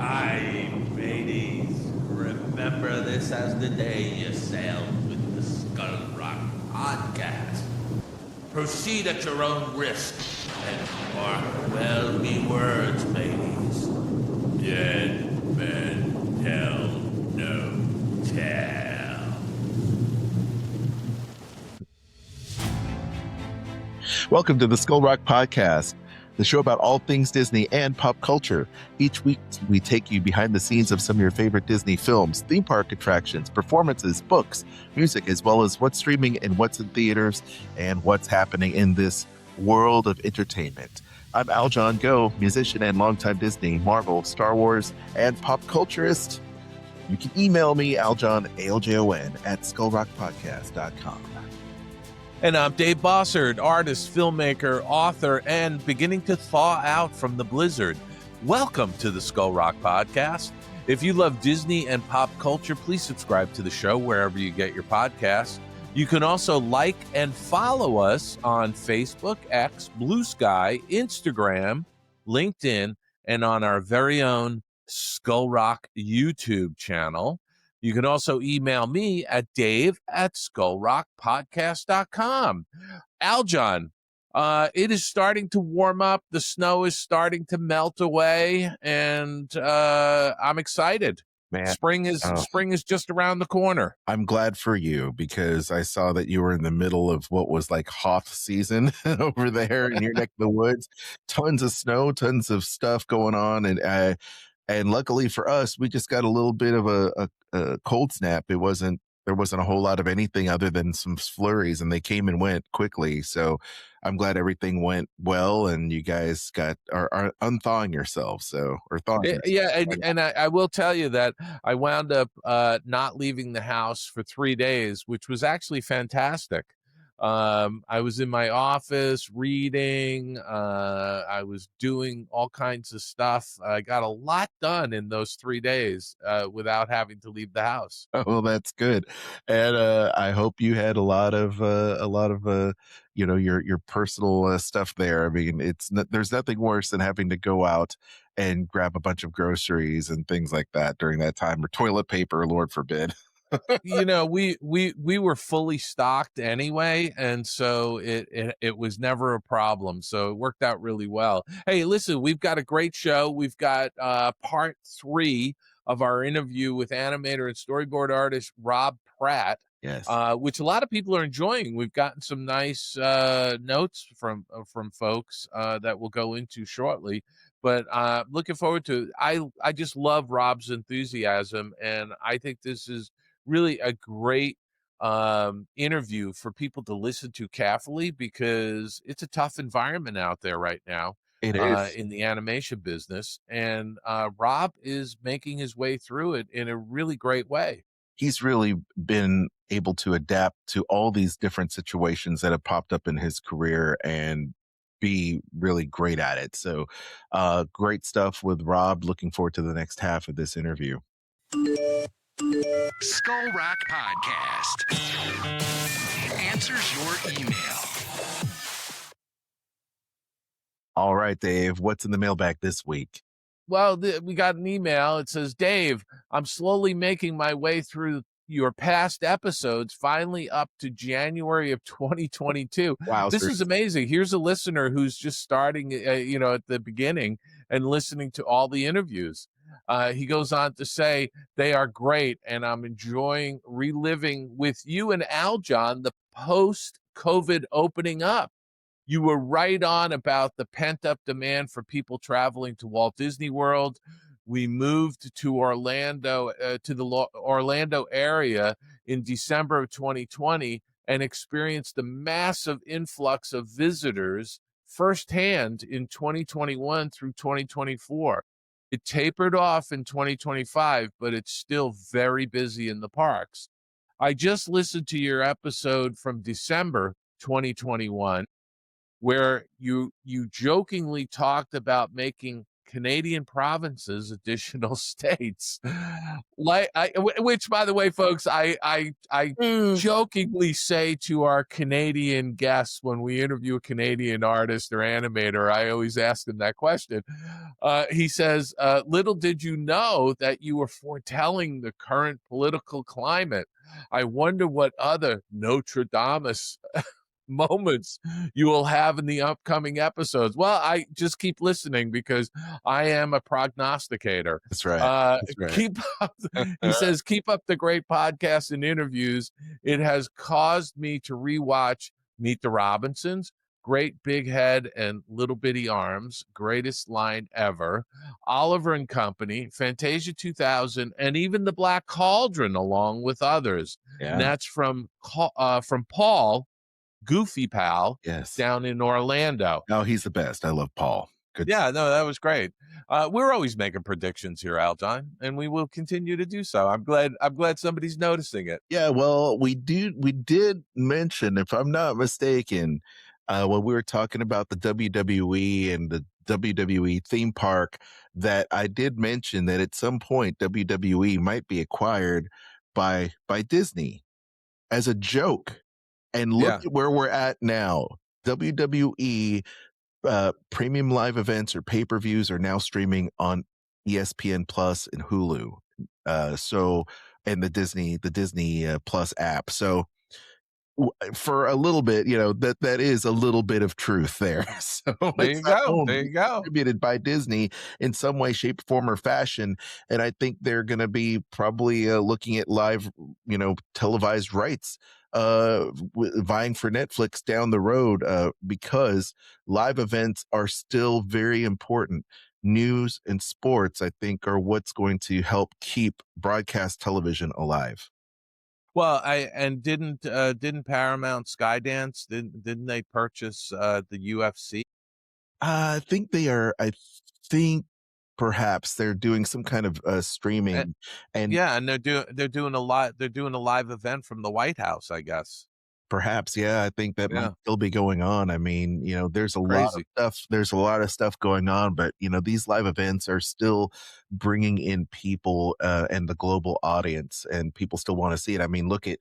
Aye, mateys, remember this as the day you sailed with the Skull Rock podcast. Proceed at your own risk, and mark well me words, mateys. Dead men tell no tale. Welcome to the Skull Rock Podcast, the show about all things Disney and pop culture. Each week, we take you behind the scenes of some of your favorite Disney films, theme park attractions, performances, books, music, as well as what's streaming and what's in theaters and what's happening in this world of entertainment. I'm Aljon Go, musician and longtime Disney, Marvel, Star Wars, and pop culturist. You can email me, Aljon, A-L-J-O-N, at skullrockpodcast.com. And I'm Dave Bossard, artist, filmmaker, author, and beginning to thaw out from the blizzard. Welcome to the Skull Rock Podcast. If you love Disney and pop culture, please subscribe to the show wherever you get your podcasts. You can also like and follow us on Facebook, X, Blue Sky, Instagram, LinkedIn, and on our very own Skull Rock YouTube channel. You can also email me at dave@skullrockpodcast.com. Aljon, it is starting to warm up. The snow is starting to melt away, and I'm excited. Man, Spring is just around the corner. I'm glad for you because I saw that you were in the middle of what was like Hoth season over there in your neck of the woods. Tons of snow, tons of stuff going on, and luckily for us, we just got a little bit of a cold snap. There wasn't a whole lot of anything other than some flurries, and they came and went quickly. So I'm glad everything went well, and you guys are unthawing yourselves. Or thawing. Yeah, and I will tell you that I wound up not leaving the house for 3 days, which was actually fantastic. I was in my office reading. I was doing all kinds of stuff. I got a lot done in those 3 days without having to leave the house. Oh, well, that's good, and I hope you had a lot of your personal stuff there. I mean, there's nothing worse than having to go out and grab a bunch of groceries and things like that during that time, or toilet paper, Lord forbid. We were fully stocked anyway, and so it was never a problem. So it worked out really well. Hey, listen, we've got a great show. We've got part 3 of our interview with animator and storyboard artist Robb Pratt. Yes. Which a lot of people are enjoying. We've gotten some nice notes from folks that we'll go into shortly. But looking forward to it. I just love Robb's enthusiasm, and I think this is really a great interview for people to listen to carefully because it's a tough environment out there right now. It is. In the animation business, and Robb is making his way through it in a really great way. He's really been able to adapt to all these different situations that have popped up in his career and be really great at it. So great stuff with Robb. Looking forward to the next half of this interview. Skull Rock Podcast answers your email. All right, Dave, what's in the mailbag this week? Well, we got an email. It says, Dave, I'm slowly making my way through your past episodes, finally up to January of 2022. Wow, this is amazing. Here's a listener who's just starting, at the beginning and listening to all the interviews. He goes on to say, they are great, and I'm enjoying reliving with you and Aljon the post-COVID opening up. You were right on about the pent-up demand for people traveling to Walt Disney World. We moved to Orlando, to the Orlando area in December of 2020 and experienced a massive influx of visitors firsthand in 2021 through 2024. It tapered off in 2025, but it's still very busy in the parks. I just listened to your episode from December 2021, where you jokingly talked about making Canadian provinces, additional states. Which, by the way, folks, I jokingly say to our Canadian guests when we interview a Canadian artist or animator, I always ask them that question. He says, little did you know that you were foretelling the current political climate. I wonder what other Nostradamus moments you will have in the upcoming episodes. Well, I just keep listening because I am a prognosticator. That's right. That's right. Keep up, he says, keep up the great podcasts and interviews. It has caused me to rewatch Meet the Robinsons, Great Big Head and Little Bitty Arms, Greatest Line Ever, Oliver and Company, Fantasia 2000, and even The Black Cauldron, along with others. Yeah. And that's from Paul, Goofy Pal, Yes. down in Orlando. Oh, he's the best. I love Paul. Good. Yeah, no, that was great. We're always making predictions here, Aljon, and we will continue to do so. I'm glad somebody's noticing it. Yeah, well, we did mention, if I'm not mistaken, when we were talking about the WWE and the WWE theme park, that I did mention that at some point WWE might be acquired by Disney as a joke. And look at where we're at now. WWE premium live events or pay-per-views are now streaming on ESPN Plus and Hulu. And the Disney Plus app. So for a little bit, that is a little bit of truth there. So there you go. Distributed by Disney in some way, shape, form, or fashion, and I think they're going to be probably looking at live, televised rights, vying for Netflix down the road, because live events are still very important. News and sports, I think, are what's going to help keep broadcast television alive. Well, didn't Paramount Skydance, didn't they purchase the UFC? I think they are. I think perhaps they're doing some kind of streaming, and they're doing a live event from the White House, I guess. Perhaps, yeah. I think that might still be going on. I mean, there's a lot of stuff. There's a lot of stuff going on, but these live events are still bringing in people and the global audience, and people still want to see it. I mean, look at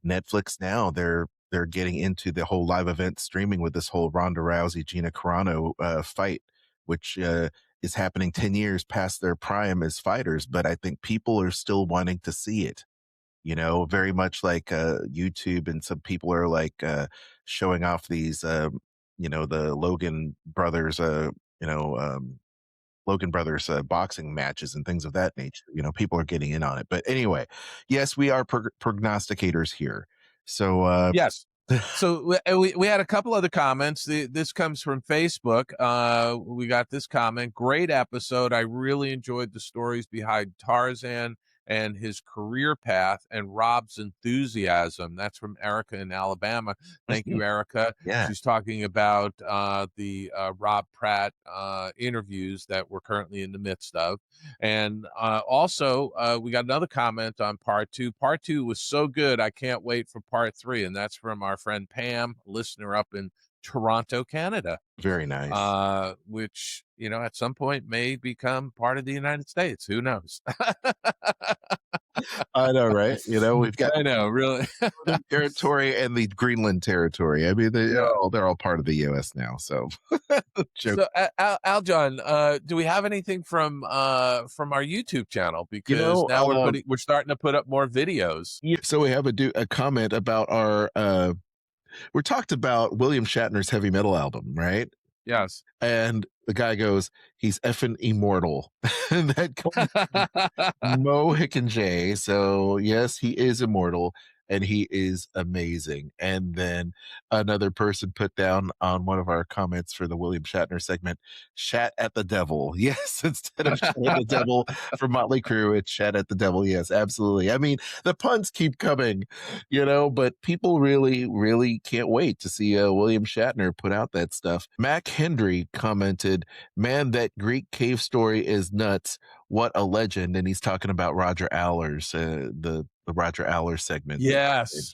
Netflix now. They're getting into the whole live event streaming with this whole Ronda Rousey Gina Carano fight, which is happening 10 years past their prime as fighters, but I think people are still wanting to see it. Very much like YouTube, and some people are like showing off these, the Logan Brothers, boxing matches and things of that nature. People are getting in on it. But anyway, yes, we are prognosticators here. So yes. So we had a couple other comments. This comes from Facebook. We got this comment. Great episode. I really enjoyed the stories behind Tarzan and his career path and Robb's enthusiasm. That's from Erica in Alabama. Thank you, Erica. Yeah. She's talking about the Robb Pratt interviews that we're currently in the midst of. And also, we got another comment on part 2. Part 2 was so good, I can't wait for part 3. And that's from our friend Pam, listener up in Toronto, Canada. Very nice. Which, at some point may become part of the United States. Who knows? I know, right? We've got really territory and the Greenland territory. I mean, they're all part of the U.S. now. So, so Aljon, do we have anything from our YouTube channel? Because now we're starting to put up more videos. Yeah. So we have a comment about our. We talked about William Shatner's heavy metal album, right? Yes. And the guy goes, he's effing immortal. And that comes from Mo Hickenjay. So yes, he is immortal and he is amazing. And then another person put down on one of our comments for the William Shatner segment, "Shat at the devil." Yes, instead of "Shat at the devil" from Motley Crue, it's "Shat at the devil." Yes, absolutely. I mean, the puns keep coming, but people really, really can't wait to see William Shatner put out that stuff. Mac Hendry commented, "Man, that Greek cave story is nuts. What a legend." And he's talking about Roger Allers, the Roger Allers segment. Yes.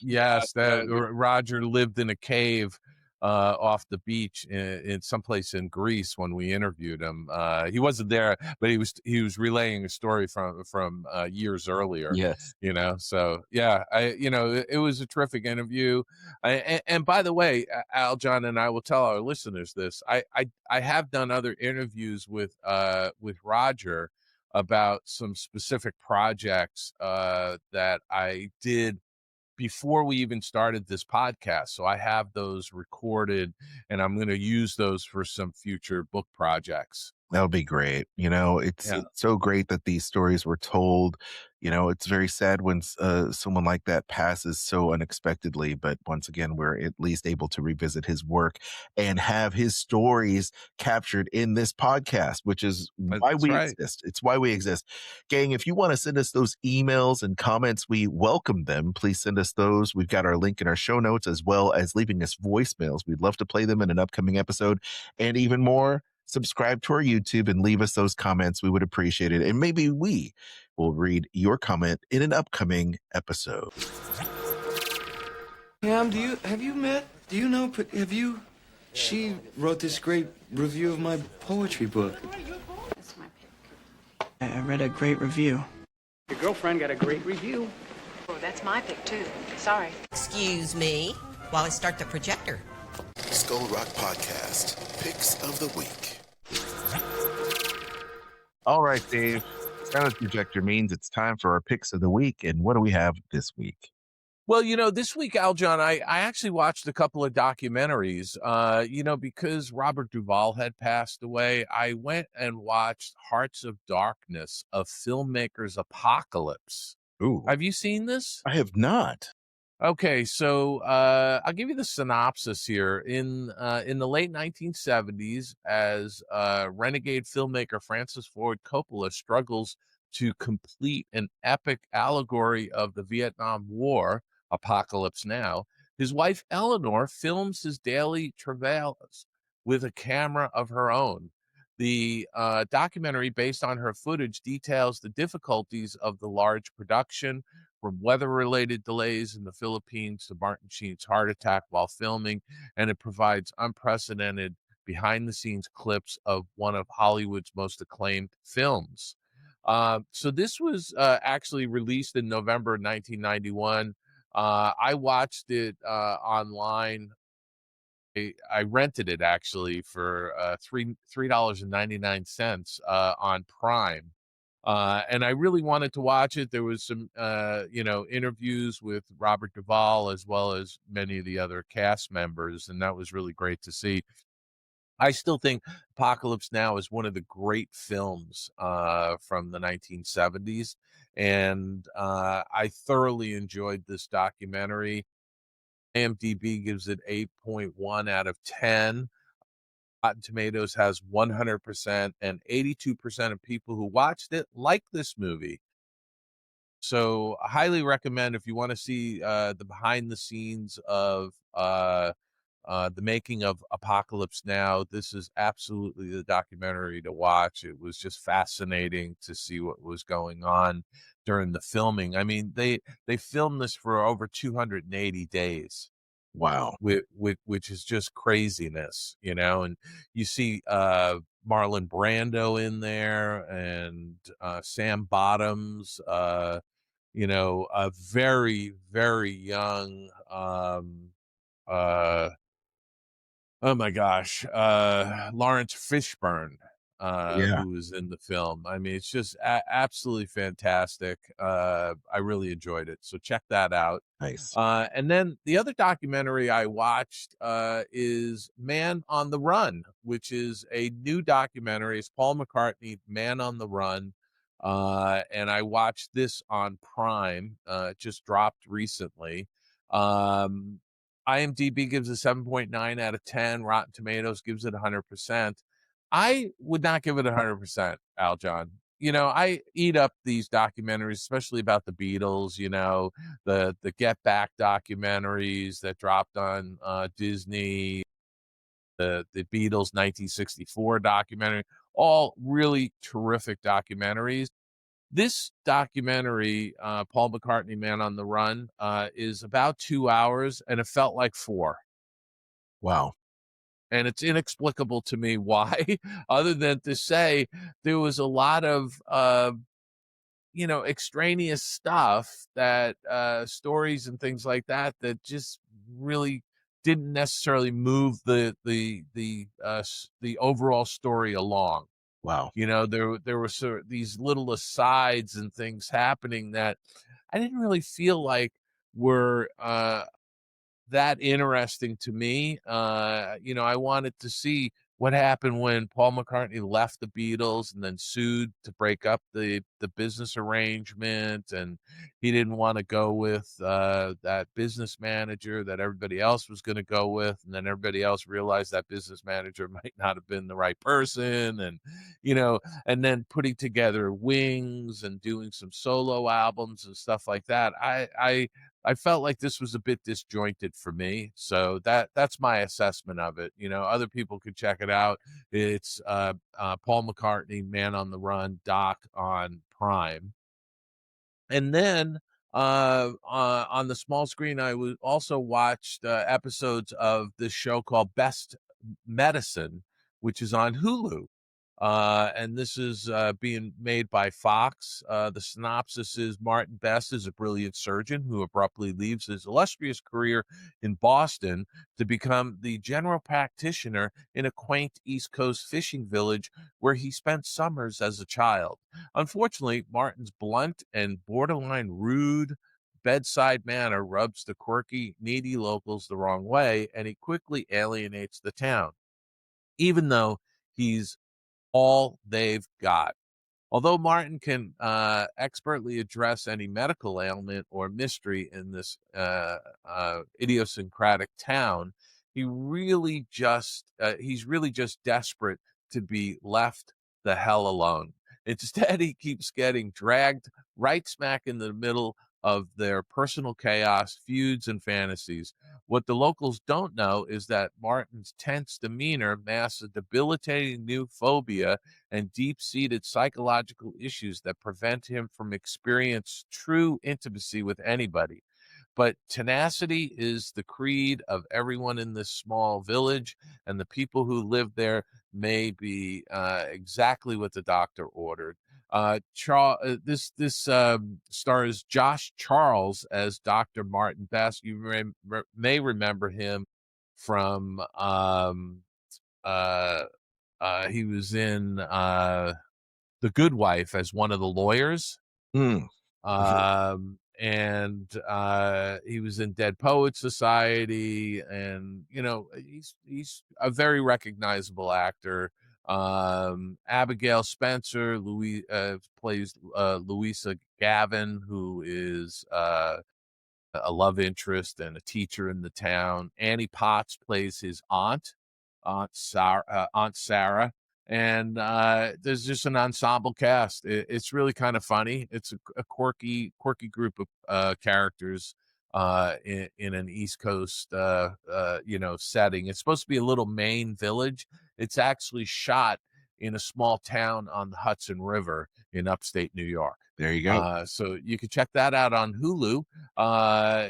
That Roger lived in a cave off the beach in someplace in Greece when we interviewed him. He wasn't there, but he was relaying a story from years earlier. Yes. So yeah, it was a terrific interview. And by the way, Aljon, and I will tell our listeners this: I have done other interviews with Roger about some specific projects that I did before we even started this podcast. So I have those recorded, and I'm going to use those for some future book projects. That would be great. It's Yeah. so great that these stories were told. It's very sad when someone like that passes so unexpectedly. But once again, we're at least able to revisit his work and have his stories captured in this podcast, which is why That's we right. exist. It's why we exist. Gang, if you want to send us those emails and comments, we welcome them. Please send us those. We've got our link in our show notes, as well as leaving us voicemails. We'd love to play them in an upcoming episode. And even more, subscribe to our YouTube and leave us those comments. We would appreciate it. And maybe we will read your comment in an upcoming episode. Pam, have you met? Do you know? She wrote this great review of my poetry book. That's my pick. I read a great review. Your girlfriend got a great review. Oh, that's my pick too. Sorry. Excuse me while I start the projector. Skull Rock Podcast, Picks of the Week. All right, Dave. Now the projector means it's time for our picks of the week. And what do we have this week? Well, this week, Aljon, I actually watched a couple of documentaries. Because Robert Duvall had passed away, I went and watched Hearts of Darkness, a filmmaker's apocalypse. Ooh, Have you seen this? I have not. Okay, so I'll give you the synopsis here. In the late 1970s, as renegade filmmaker Francis Ford Coppola struggles to complete an epic allegory of the Vietnam War, Apocalypse Now, his wife Eleanor films his daily travails with a camera of her own. The documentary, based on her footage, details the difficulties of the large production, from weather-related delays in the Philippines to Martin Sheen's heart attack while filming, and it provides unprecedented behind-the-scenes clips of one of Hollywood's most acclaimed films. So this was actually released in November 1991. I watched it online. I rented it actually for $3.99 on Prime. And I really wanted to watch it. There was some, interviews with Robert Duvall as well as many of the other cast members, and that was really great to see. I still think Apocalypse Now is one of the great films from the 1970s, and I thoroughly enjoyed this documentary. IMDb gives it 8.1 out of 10. Rotten Tomatoes has 100%, and 82% of people who watched it like this movie. So I highly recommend, if you want to see the behind the scenes of the making of Apocalypse Now, this is absolutely the documentary to watch. It was just fascinating to see what was going on during the filming. I mean, they filmed this for over 280 days. Wow. Which is just craziness, and you see Marlon Brando in there, and Sam Bottoms, a very, very young oh my gosh, Lawrence Fishburne, Yeah. who was in the film. I mean, it's just absolutely fantastic. I really enjoyed it. So check that out. Nice. And then the other documentary I watched is Man on the Run, which is a new documentary. It's Paul McCartney, Man on the Run. And I watched this on Prime. It just dropped recently. IMDb gives it 7.9 out of 10. Rotten Tomatoes gives it 100%. I would not give it 100%, Aljon. I eat up these documentaries, especially about the Beatles, the Get Back documentaries that dropped on Disney, the Beatles 1964 documentary, all really terrific documentaries. This documentary, Paul McCartney, Man on the Run, is about 2 hours, and it felt like 4. Wow. And it's inexplicable to me why, other than to say there was a lot of extraneous stuff that stories and things like that that just really didn't necessarily move the overall story along. Wow. There were sort of these little asides and things happening that I didn't really feel like were that interesting to me. I wanted to see what happened when Paul McCartney left the Beatles and then sued to break up the business arrangement, and he didn't want to go with that business manager that everybody else was going to go with, and then everybody else realized that business manager might not have been the right person, and and then putting together Wings and doing some solo albums and stuff like that. I felt like this was a bit disjointed for me. So that's my assessment of it. Other people could check it out. It's Paul McCartney, Man on the Run doc on Prime. And then on the small screen, I was also watched episodes of this show called Best Medicine, which is on Hulu. And this is being made by Fox. The synopsis is Martin Best is a brilliant surgeon who abruptly leaves his illustrious career in Boston to become the general practitioner in a quaint East Coast fishing village where he spent summers as a child. Unfortunately, Martin's blunt and borderline rude bedside manner rubs the quirky, needy locals the wrong way, and he quickly alienates the town, even though he's all they've got. Although Martin can expertly address any medical ailment or mystery in this idiosyncratic town, he's really just desperate to be left the hell alone. Instead, he keeps getting dragged right smack in the middle of their personal chaos, feuds, and fantasies. What the locals don't know is that Martin's tense demeanor masks a debilitating new phobia and deep-seated psychological issues that prevent him from experience true intimacy with anybody. But tenacity is the creed of everyone in this small village, and the people who live there may be exactly what the doctor ordered. This stars Josh Charles as Dr. Martin Best. You may remember him from he was in The Good Wife as one of the lawyers. Mm. And he was in Dead Poet Society, and he's a very recognizable actor. Abigail Spencer plays Louisa Gavin, who is a love interest and a teacher in the town. Annie Potts plays his Aunt Sarah, and there's just an ensemble cast. It's really kind of funny. It's a quirky group of characters in an East Coast setting. It's supposed to be a little Maine village. It's actually shot in a small town on the Hudson River in upstate New York. There you go. So you can check that out on Hulu.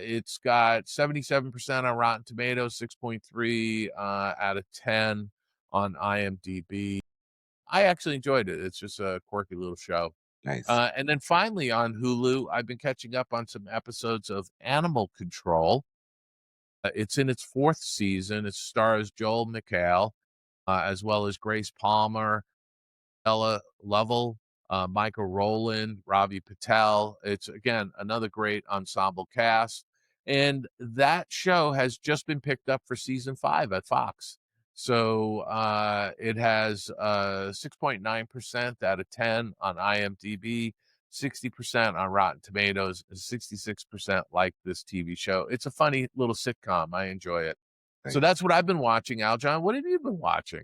It's got 77% on Rotten Tomatoes, 6.3 out of 10 on IMDb. I actually enjoyed it. It's just a quirky little show. Nice. And then finally on Hulu, I've been catching up on some episodes of Animal Control. It's in its 4th season. It stars Joel McHale, as well as Grace Palmer, Ella Lovell, Michael Rowland, Ravi Patel. It's, again, another great ensemble cast. And that show has just been picked up for season 5 at Fox. So it has 6.9% out of 10 on IMDb, 60% on Rotten Tomatoes, and 66% like this TV show. It's a funny little sitcom. I enjoy it. Nice. So that's what I've been watching, Aljon. What have you been watching?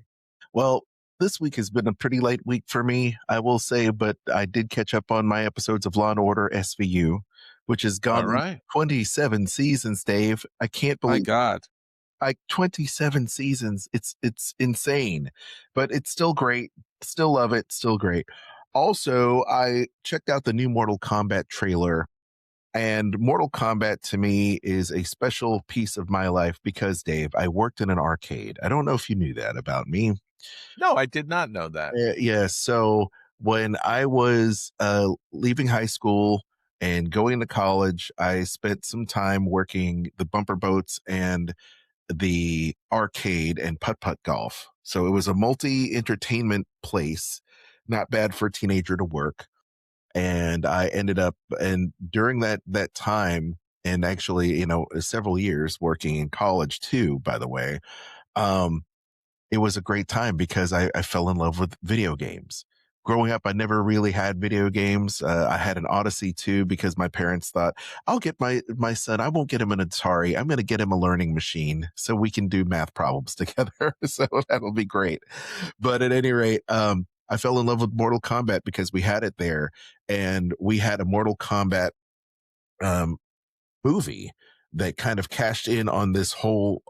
Well, this week has been a pretty light week for me, I will say, but I did catch up on my episodes of Law & Order SVU, which has gone 27 seasons, Dave. I can't believe. My God. 27 seasons. It's insane, but it's still great. Still love it. Still great. Also, I checked out the new Mortal Kombat trailer, And Mortal Kombat to me is a special piece of my life because, Dave, I worked in an arcade. I don't know if you knew that about me. No, I did not know that. Yeah. So when I was leaving high school and going to college, I spent some time working the bumper boats and the arcade and putt putt golf. So it was a multi entertainment place, not bad for a teenager to work. And I ended up, and during that time, and actually, several years working in college too, by the way, um, it was a great time because I fell in love with video games. Growing up, I never really had video games. I had an Odyssey too because my parents thought, I'll get my son. I won't get him an Atari. I'm going to get him a learning machine so we can do math problems together. So that'll be great. But at any rate, I fell in love with Mortal Kombat because we had it there, and we had a Mortal Kombat um, movie that kind of cashed in on this whole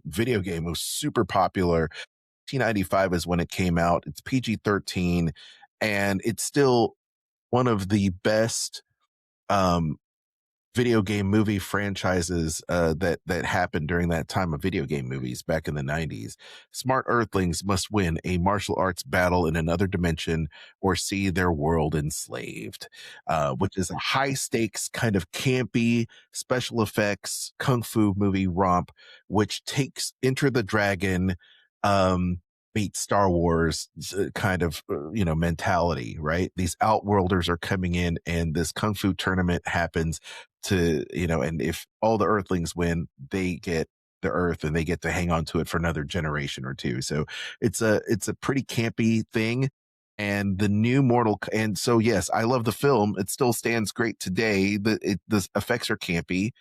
video game. It was super popular. 1995 is when it came out. It's PG-13, and it's still one of the best um, video game movie franchises that happened during that time of video game movies back in the 90s. Smart Earthlings must win a martial arts battle in another dimension or see their world enslaved, which is a high stakes kind of campy special effects kung fu movie romp, which takes Enter the Dragon meets Star Wars kind of mentality, right? These outworlders are coming in, and this kung fu tournament happens to and if all the Earthlings win, they get the Earth and they get to hang on to it for another generation or two. So it's a pretty campy thing. And the new and so yes, I love the film. It still stands great today. The effects are campy,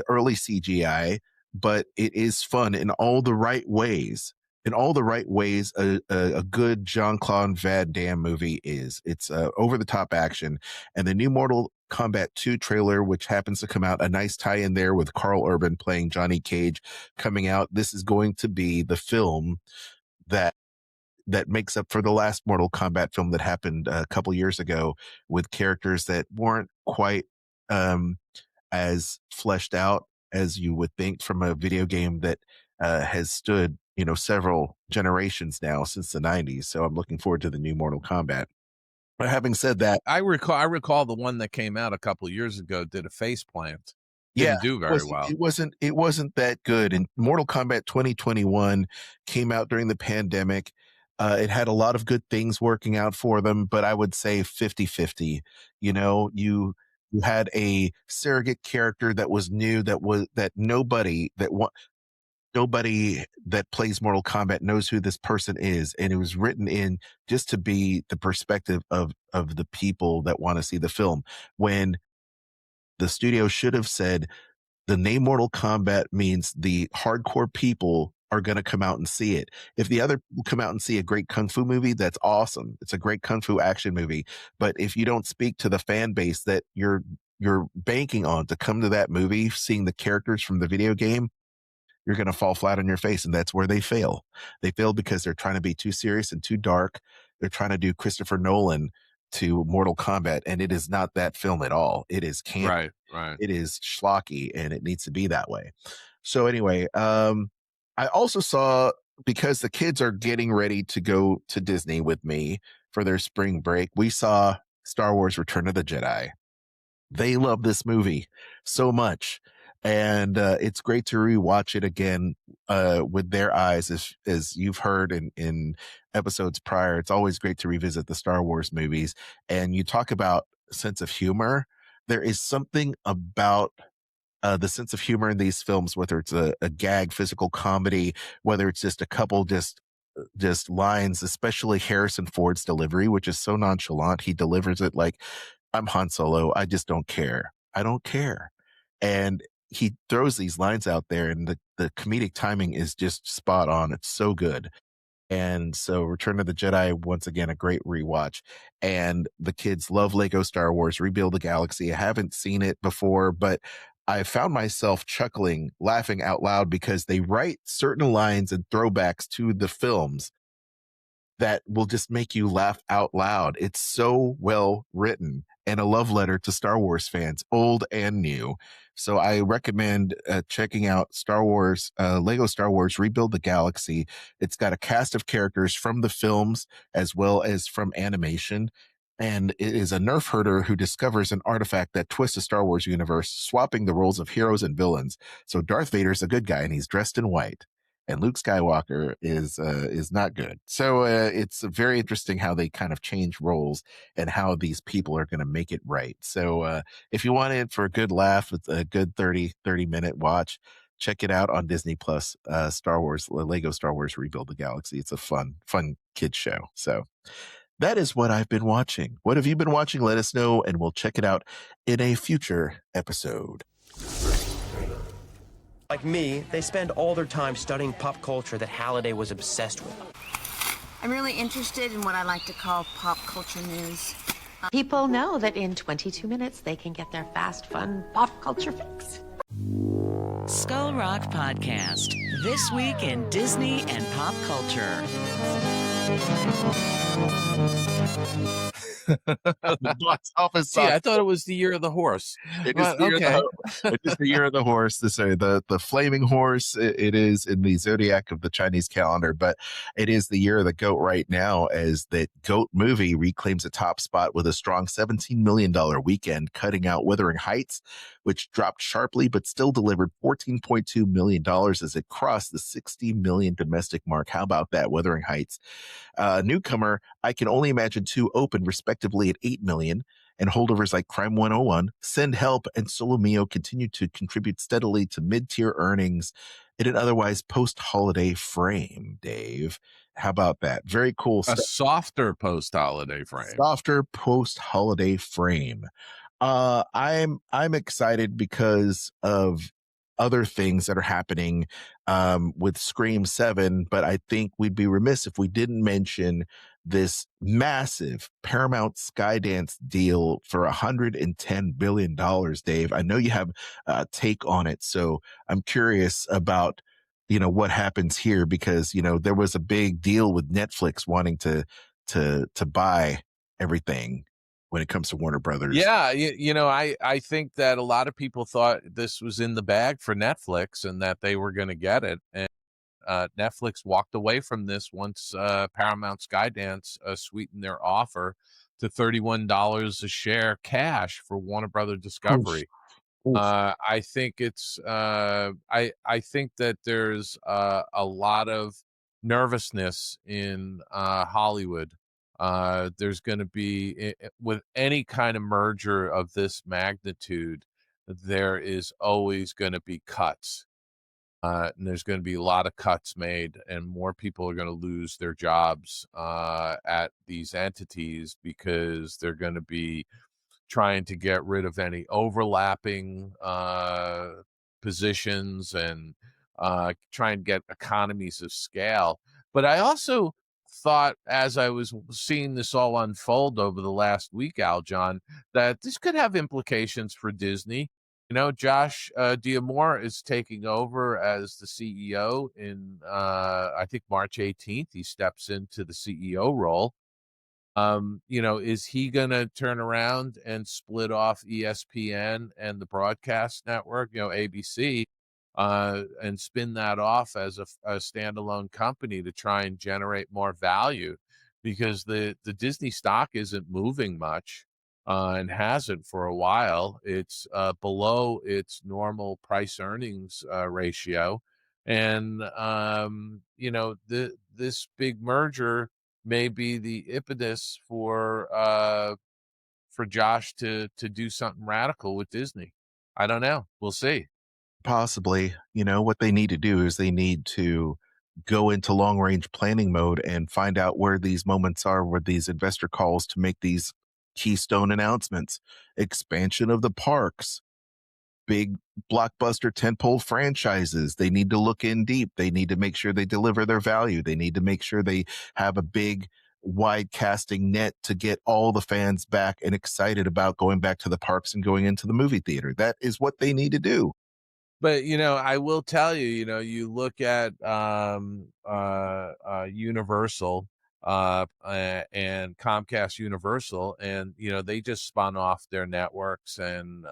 early CGI, but it is fun in all the right ways. In all the right ways, a good Jean-Claude Van Damme movie is. It's over the top action, and the new Mortal Kombat 2 trailer, which happens to come out, a nice tie in there with Carl Urban playing Johnny Cage coming out. This is going to be the film that makes up for the last Mortal Kombat film that happened a couple years ago with characters that weren't quite as fleshed out as you would think from a video game that has stood several generations now since the 90s. So I'm looking forward to the new Mortal Kombat. But having said that, I recall the one that came out a couple of years ago did a face plant. Didn't do very well. It wasn't that good. And Mortal Kombat 2021 came out during the pandemic. It had a lot of good things working out for them, but I would say 50-50. You had a surrogate character that was new, that nobody that plays Mortal Kombat knows who this person is. And it was written in just to be the perspective of the people that want to see the film, when the studio should have said the name Mortal Kombat means the hardcore people are going to come out and see it. If the other people come out and see a great kung fu movie, that's awesome. It's a great kung fu action movie. But if you don't speak to the fan base that you're banking on to come to that movie, seeing the characters from the video game, you're going to fall flat on your face. And that's where they fail. They fail because they're trying to be too serious and too dark. They're trying to do Christopher Nolan to Mortal Kombat, and it is not that film at all. It is campy. Right. It is schlocky, and it needs to be that way. So anyway, I also saw, because the kids are getting ready to go to Disney with me for their spring break, we saw Star Wars Return of the Jedi. They love this movie so much. And it's great to rewatch it again with their eyes, as you've heard in episodes prior. It's always great to revisit the Star Wars movies. And you talk about sense of humor. There is something about the sense of humor in these films, whether it's a gag physical comedy, whether it's just a couple just lines, especially Harrison Ford's delivery, which is so nonchalant. He delivers it like, I'm Han Solo. I just don't care. I don't care. And he throws these lines out there, and the comedic timing is just spot on. It's so good. And so Return of the Jedi, once again, a great rewatch. And the kids love Lego Star Wars, Rebuild the Galaxy. I haven't seen it before, but I found myself chuckling, laughing out loud, because they write certain lines and throwbacks to the films that will just make you laugh out loud. It's so well written. and a love letter to Star Wars fans, old and new. So I recommend checking out Lego Star Wars Rebuild the Galaxy. It's got a cast of characters from the films as well as from animation. And it is a nerf herder who discovers an artifact that twists the Star Wars universe, swapping the roles of heroes and villains. So Darth Vader's a good guy and he's dressed in white, and Luke Skywalker is not good. So it's very interesting how they kind of change roles and how these people are going to make it right. So if you want it for a good laugh, it's a good 30-minute watch. Check it out on Disney Plus. Lego Star Wars Rebuild the Galaxy. It's a fun kid show. So that is what I've been watching. What have you been watching? Let us know, and we'll check it out in a future episode. Like me, they spend all their time studying pop culture that Halliday was obsessed with. I'm really interested in what I like to call pop culture news. People know that in 22 minutes they can get their fast, fun pop culture fix. Skull Rock Podcast. This week in Disney and pop culture. The box office. See, I thought it was the year of the horse. It is the year of the horse. The flaming horse. It is in the zodiac of the Chinese calendar, but it is the year of the goat right now, as that goat movie reclaims a top spot with a strong $17 million weekend, cutting out Wuthering Heights, which dropped sharply but still delivered $14.2 million as it crossed the 60 million domestic mark. How about that, Wuthering Heights? Newcomer, I Can Only Imagine 2 opened respectively at 8 million, and holdovers like Crime 101, Send Help, and Solo Mio continue to contribute steadily to mid-tier earnings in an otherwise post-holiday frame. Dave, how about that? Very cool stuff. A softer post-holiday frame. Softer post-holiday frame. I'm excited because of other things that are happening with Scream 7, but I think we'd be remiss if we didn't mention this massive Paramount Skydance deal for $110 billion, Dave. I know you have a take on it, so I'm curious about, what happens here, because, there was a big deal with Netflix wanting to buy everything when it comes to Warner Brothers. Yeah, I think that a lot of people thought this was in the bag for Netflix and that they were going to get it. And Netflix walked away from this once Paramount Skydance sweetened their offer to $31 a share cash for Warner Brother Discovery. Oof. I think it's I think that there's a lot of nervousness in Hollywood. There's going to be, with any kind of merger of this magnitude, there is always going to be cuts. And there's going to be a lot of cuts made, and more people are going to lose their jobs at these entities, because they're going to be trying to get rid of any overlapping positions and try and get economies of scale. But I also thought, as I was seeing this all unfold over the last week, Aljon, that this could have implications for Disney. Josh D'Amore is taking over as the CEO in, I think, March 18th. He steps into the CEO role. Is he going to turn around and split off ESPN and the broadcast network, ABC, and spin that off as a standalone company to try and generate more value? Because the Disney stock isn't moving much. And hasn't for a while. It's below its normal price earnings ratio. And, this big merger may be the impetus for Josh to do something radical with Disney. I don't know. We'll see. Possibly. What they need to do is they need to go into long range planning mode and find out where these moments are, where these investor calls to make these keystone announcements, expansion of the parks, big blockbuster tentpole franchises. They need to look in deep. They need to make sure they deliver their value. They need to make sure they have a big wide casting net to get all the fans back and excited about going back to the parks and going into the movie theater. That is what they need to do. But, I will tell you, you look at Universal. and Comcast Universal, and they just spun off their networks and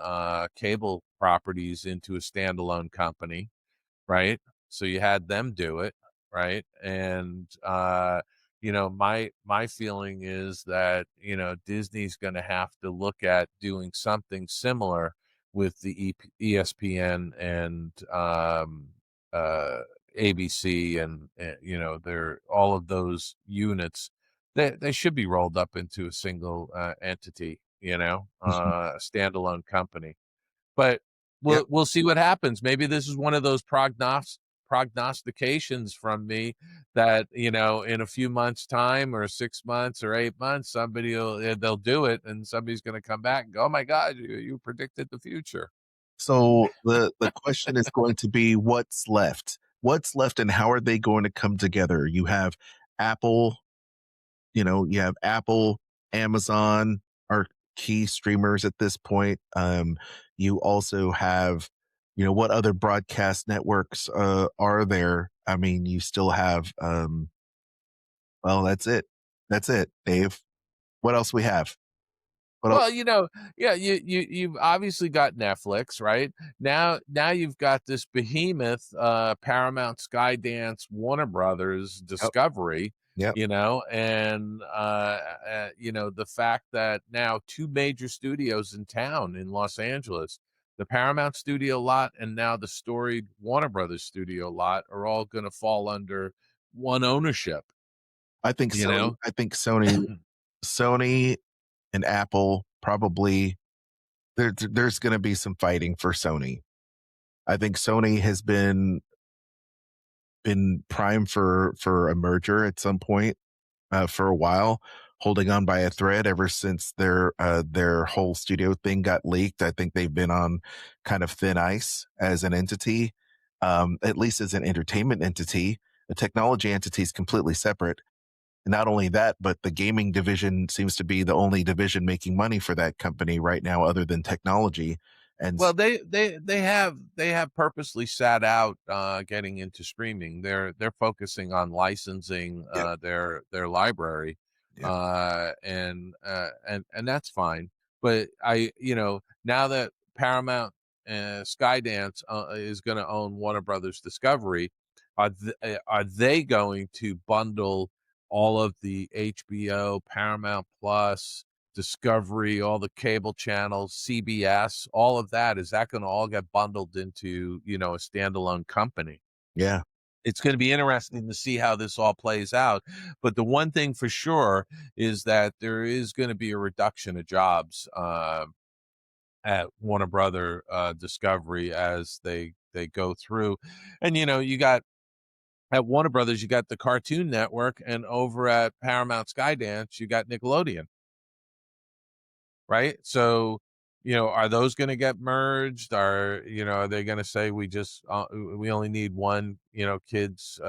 cable properties into a standalone company, right? So you had them do it, right? And my feeling is that Disney's going to have to look at doing something similar with the ESPN and uh, ABC and they're all of those units. They should be rolled up into a single entity, a standalone company. But Yep. we'll see what happens. Maybe this is one of those prognostications from me that in a few months' time, or 6 months or 8 months, they'll do it, and somebody's going to come back and go, "Oh my God, you predicted the future." So the question is going to be what's left? What's left and how are they going to come together? Apple, you have Apple, Amazon are key streamers at this point. You also have, what other broadcast networks are there? I mean, you still have well, that's it. That's it, Dave. What else we have? What else? Well, yeah, you've obviously got Netflix, right? Now you've got this behemoth, Paramount, Skydance, Warner Brothers, Discovery, Yep. and the fact that now two major studios in town in Los Angeles, the Paramount studio lot and now the storied Warner Brothers studio lot, are all going to fall under one ownership. I think You Sony. know, I think Sony and Apple probably there's going to be some fighting for Sony. I think Sony has been prime for a merger at some point for a while, holding on by a thread ever since their whole studio thing got leaked. I think they've been on kind of thin ice as an entity, at least as an entertainment entity. The technology entity is completely separate. Not only that, but the gaming division seems to be the only division making money for that company right now, other than technology. And well, they have purposely sat out getting into streaming. They're focusing on licensing Yep. their library, Yep. and that's fine. But now that Paramount Skydance is going to own Warner Brothers Discovery, are they going to bundle all of the HBO, Paramount Plus, Discovery, all the cable channels, CBS, all of that? Is that going to all get bundled into, a standalone company? Yeah. It's going to be interesting to see how this all plays out. But the one thing for sure is that there is going to be a reduction of jobs at Warner Brother Discovery as they go through. And, you got at Warner Brothers, you got the Cartoon Network, and over at Paramount Skydance, you got Nickelodeon. Right? So, are those going to get merged? Are they going to say we only need one, kids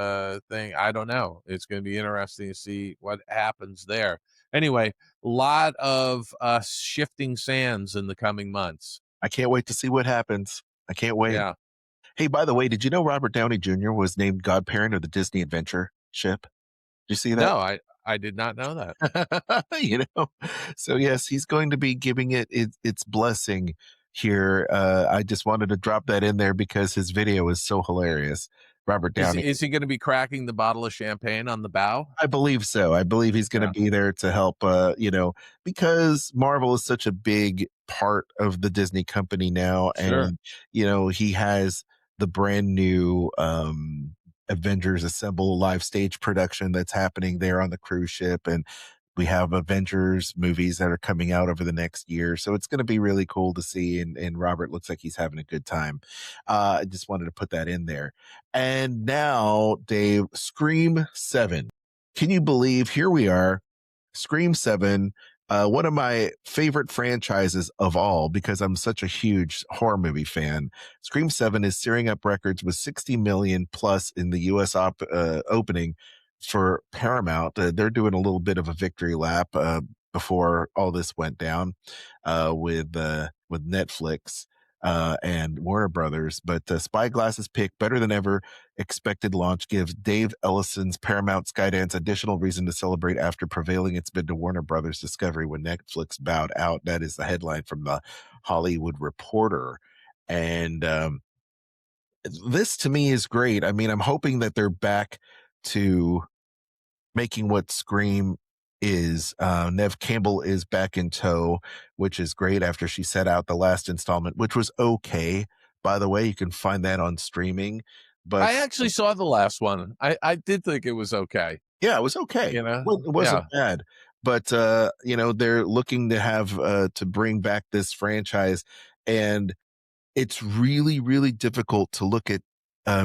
thing? I don't know. It's going to be interesting to see what happens there. Anyway, a lot of shifting sands in the coming months. I can't wait to see what happens. I can't wait. Yeah. Hey, by the way, did you know Robert Downey Jr. was named godparent of the Disney Adventure ship? Did you see that? No, I did not know that. So yes, he's going to be giving its blessing here. I just wanted to drop that in there because his video is so hilarious. Robert Downey. Is he going to be cracking the bottle of champagne on the bow? I believe so. I believe he's going to be there to help, because Marvel is such a big part of the Disney company now. Sure. And, he has the brand new Avengers Assemble live stage production that's happening there on the cruise ship. And we have Avengers movies that are coming out over the next year. So it's going to be really cool to see. And Robert looks like he's having a good time. I just wanted to put that in there. And now, Dave, Scream 7. Can you believe here we are, Scream 7, one of my favorite franchises of all because I'm such a huge horror movie fan. Scream 7 is searing up records with 60 million plus in the U.S. opening for Paramount. They're doing a little bit of a victory lap before all this went down with Netflix. and Warner Brothers. But Spyglass's pick, Better Than Ever, expected launch gives Dave Ellison's Paramount Skydance additional reason to celebrate after prevailing its bid to Warner Brothers Discovery when Netflix bowed out. That is the headline from the Hollywood Reporter. And this to me is great. I mean, I'm hoping that they're back to making what Scream is. Nev Campbell is back in tow, which is great after she set out the last installment, which was okay. By the way, you can find that on streaming. But I actually saw the last one. I did think it was okay. Yeah, it was okay. You know, It wasn't bad. But they're looking to have to bring back this franchise, and it's really, really difficult to look at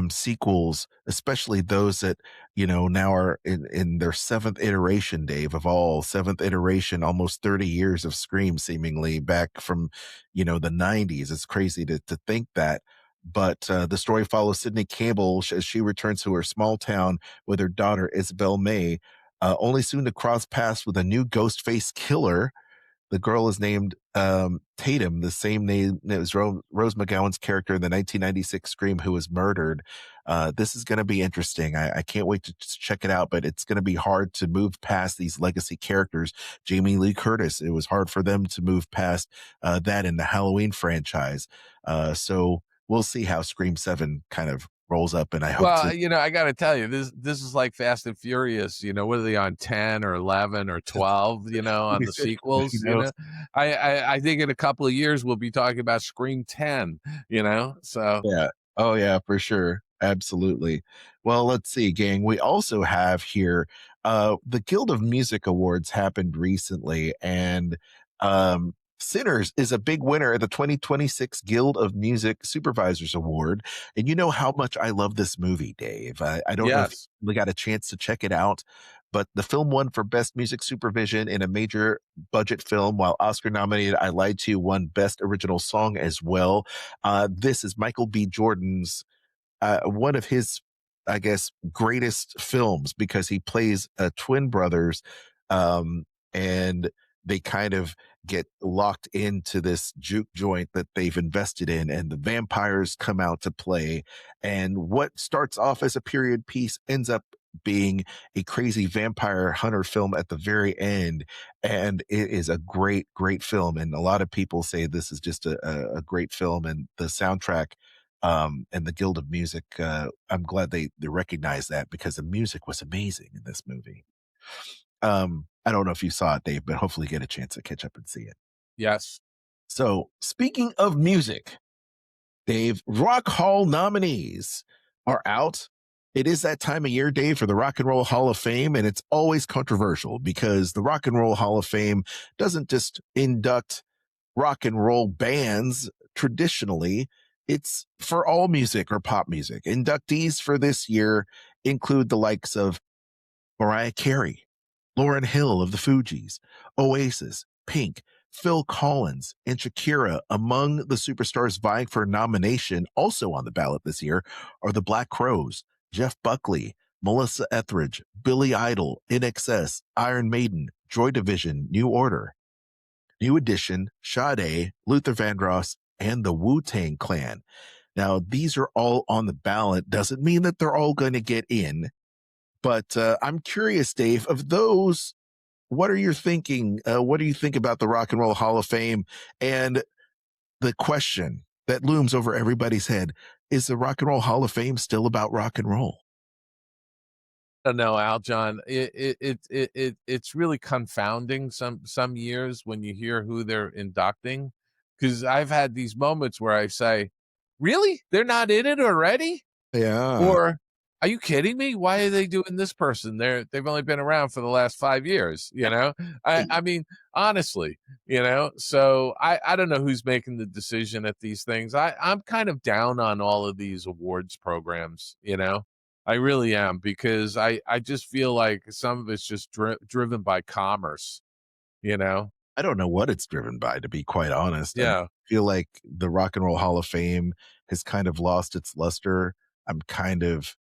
sequels, especially those that, now are in their seventh iteration, Dave, seventh iteration, almost 30 years of Scream, seemingly back from, the 90s. It's crazy to think that. But the story follows Sydney Campbell as she returns to her small town with her daughter, Isabel May, only soon to cross paths with a new ghost face killer. The girl is named Tatum, the same name as Rose McGowan's character in the 1996 Scream, who was murdered. This is going to be interesting. I can't wait to check it out, but it's going to be hard to move past these legacy characters. Jamie Lee Curtis, it was hard for them to move past that in the Halloween franchise. So we'll see how Scream 7 kind of rolls up, and I hope. Well, I got to tell you, this is like Fast and Furious. What are they on, 10 or 11 or 12? On the sequels. I think in a couple of years we'll be talking about Scream 10. So yeah, oh yeah, for sure, absolutely. Well, let's see, gang. We also have here the Guild of Music Awards happened recently, and Sinners is a big winner at the 2026 Guild of Music Supervisors Award. And you know how much I love this movie, Dave. I don't know if we got a chance to check it out, but the film won for Best Music Supervision in a major budget film, while Oscar nominated I Lied to You won Best Original Song as well. This is Michael B. Jordan's one of his, I guess, greatest films, because he plays twin brothers, and they kind of get locked into this juke joint that they've invested in, and the vampires come out to play. And what starts off as a period piece ends up being a crazy vampire hunter film at the very end. And it is a great, great film. And a lot of people say this is just a great film, and the soundtrack and the Guild of Music, I'm glad they recognize that, because the music was amazing in this movie. I don't know if you saw it, Dave, but hopefully get a chance to catch up and see it. Yes. So speaking of music, Dave, Rock Hall nominees are out. It is that time of year, Dave, for the Rock and Roll Hall of Fame, and it's always controversial because the Rock and Roll Hall of Fame doesn't just induct rock and roll bands traditionally. It's for all music or pop music. Inductees for this year include the likes of Mariah Carey, Lauryn Hill of the Fugees, Oasis, Pink, Phil Collins, and Shakira. Among the superstars vying for a nomination, also on the ballot this year, are the Black Crowes, Jeff Buckley, Melissa Etheridge, Billy Idol, INXS, Iron Maiden, Joy Division, New Order, New Edition, Sade, Luther Vandross, and the Wu-Tang Clan. Now, these are all on the ballot. Doesn't mean that they're all going to get in. But I'm curious, Dave, of those, what are you thinking? What do you think about the Rock and Roll Hall of Fame? And the question that looms over everybody's head, is the Rock and Roll Hall of Fame still about rock and roll? I don't know, Aljon. It's really confounding some years when you hear who they're inducting, because I've had these moments where I say, really? They're not in it already? Yeah. Or, are you kidding me? Why are they doing this person? They've only been around for the last 5 years, I mean, honestly, so I don't know who's making the decision at these things. I'm kind of down on all of these awards programs, I really am, because I just feel like some of it's just driven by commerce, I don't know what it's driven by, to be quite honest. Yeah. I feel like the Rock and Roll Hall of Fame has kind of lost its luster. I'm kind of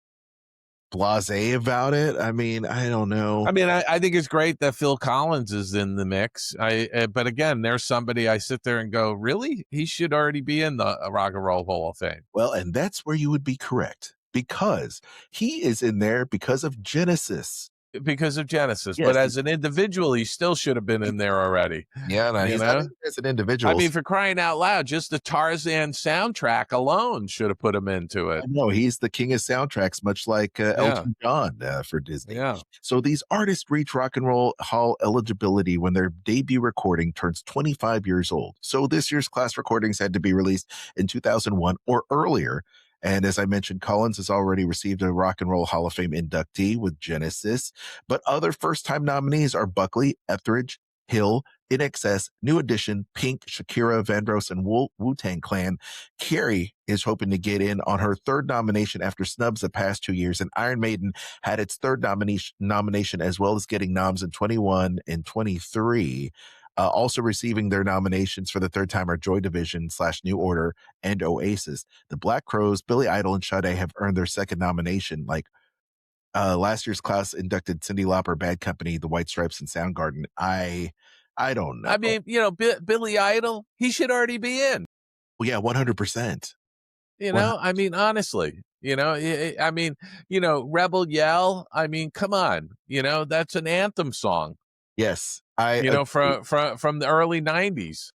blasé about it. I mean, I don't know. I mean, I think it's great that Phil Collins is in the mix. But again, there's somebody I sit there and go, really? He should already be in the Rock and Roll Hall of Fame. Well, and that's where you would be correct, because he is in there because of Genesis. Because of Genesis, Yes. but as an individual, he still should have been in there already. Yeah, no, he's not as an individual. I mean, for crying out loud, just the Tarzan soundtrack alone should have put him into it. No, he's the king of soundtracks, much like Elton John for Disney. Yeah. So these artists reach Rock and Roll Hall eligibility when their debut recording turns 25 years old. So this year's class recordings had to be released in 2001 or earlier. And as I mentioned, Collins has already received a Rock and Roll Hall of Fame inductee with Genesis. But other first-time nominees are Buckley, Etheridge, Hill, INXS, New Edition, Pink, Shakira, Vandross, and Wu-Tang Clan. Carrie is hoping to get in on her third nomination after snubs the past 2 years, and Iron Maiden had its third nomination, as well as getting noms in 21 and 23. Also receiving their nominations for the third time are Joy Division / New Order and Oasis. The Black Crowes, Billy Idol, and Sade have earned their second nomination. Like last year's class inducted Cyndi Lauper, Bad Company, The White Stripes, and Soundgarden. I don't know. I mean, Billy Idol, he should already be in. Well, yeah, 100%. I mean, honestly, I mean, Rebel Yell. I mean, come on, that's an anthem song. Yes, from the early 90s.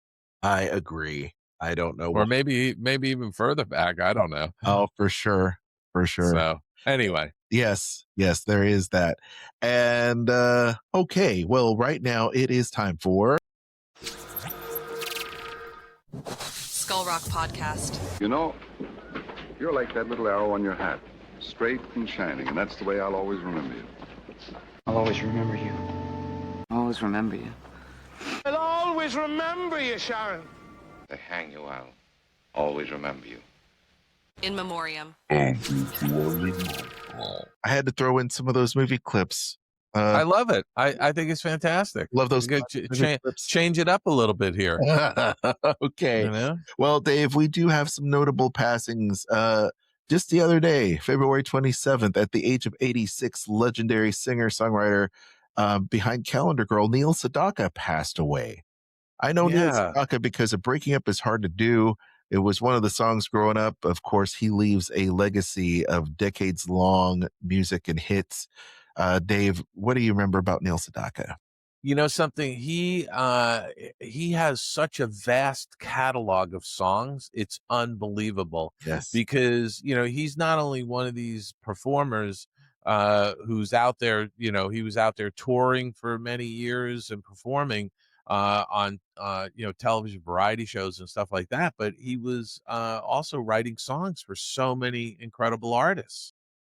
I agree. I don't know. Or maybe even further back. I don't know. Oh, for sure. So anyway. Yes, there is that. And okay, well, right now it is time for Skull Rock Podcast. You're like that little arrow on your hat, straight and shining, and that's the way I'll always remember you. I'll always remember you. I'll always remember you. I'll always remember you, Sharon. They hang you, I'll always remember you. In memoriam. I had to throw in some of those movie clips. I love it. I think it's fantastic. Love those. Change it up a little bit here. Okay. Well, Dave, we do have some notable passings. Just the other day, February 27th, at the age of 86, legendary singer-songwriter behind Calendar Girl, Neil Sedaka, passed away. I know Neil Sedaka because of Breaking Up Is Hard to Do. It was one of the songs growing up. Of course, he leaves a legacy of decades-long music and hits. Dave, what do you remember about Neil Sedaka? Something, he has such a vast catalog of songs. It's unbelievable. Yes. Because, he's not only one of these performers who's out there, he was out there touring for many years and performing on television variety shows and stuff like that, but he was also writing songs for so many incredible artists.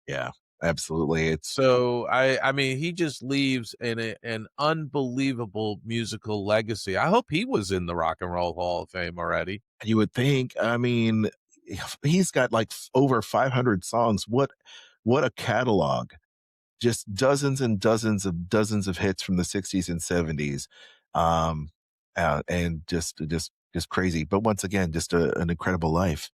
Yeah, absolutely. So I mean, he just leaves an unbelievable musical legacy. I hope he was in the Rock and Roll Hall of Fame already. You would think. I mean, he's got like over 500 songs. What a catalog! Just dozens and dozens of hits from the 60s and 70s. And just crazy. But once again, just an incredible life.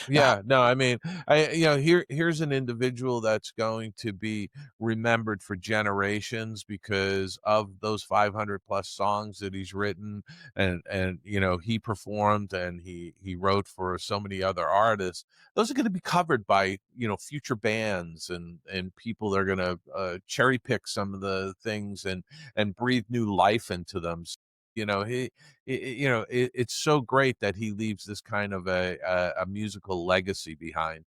Yeah, no, I mean, here's an individual that's going to be remembered for generations because of those 500 plus songs that he's written and he performed and he wrote for so many other artists. Those are going to be covered by, future bands and people that are going to cherry pick some of the things and breathe new life into them. It's so great that he leaves this kind of a musical legacy behind.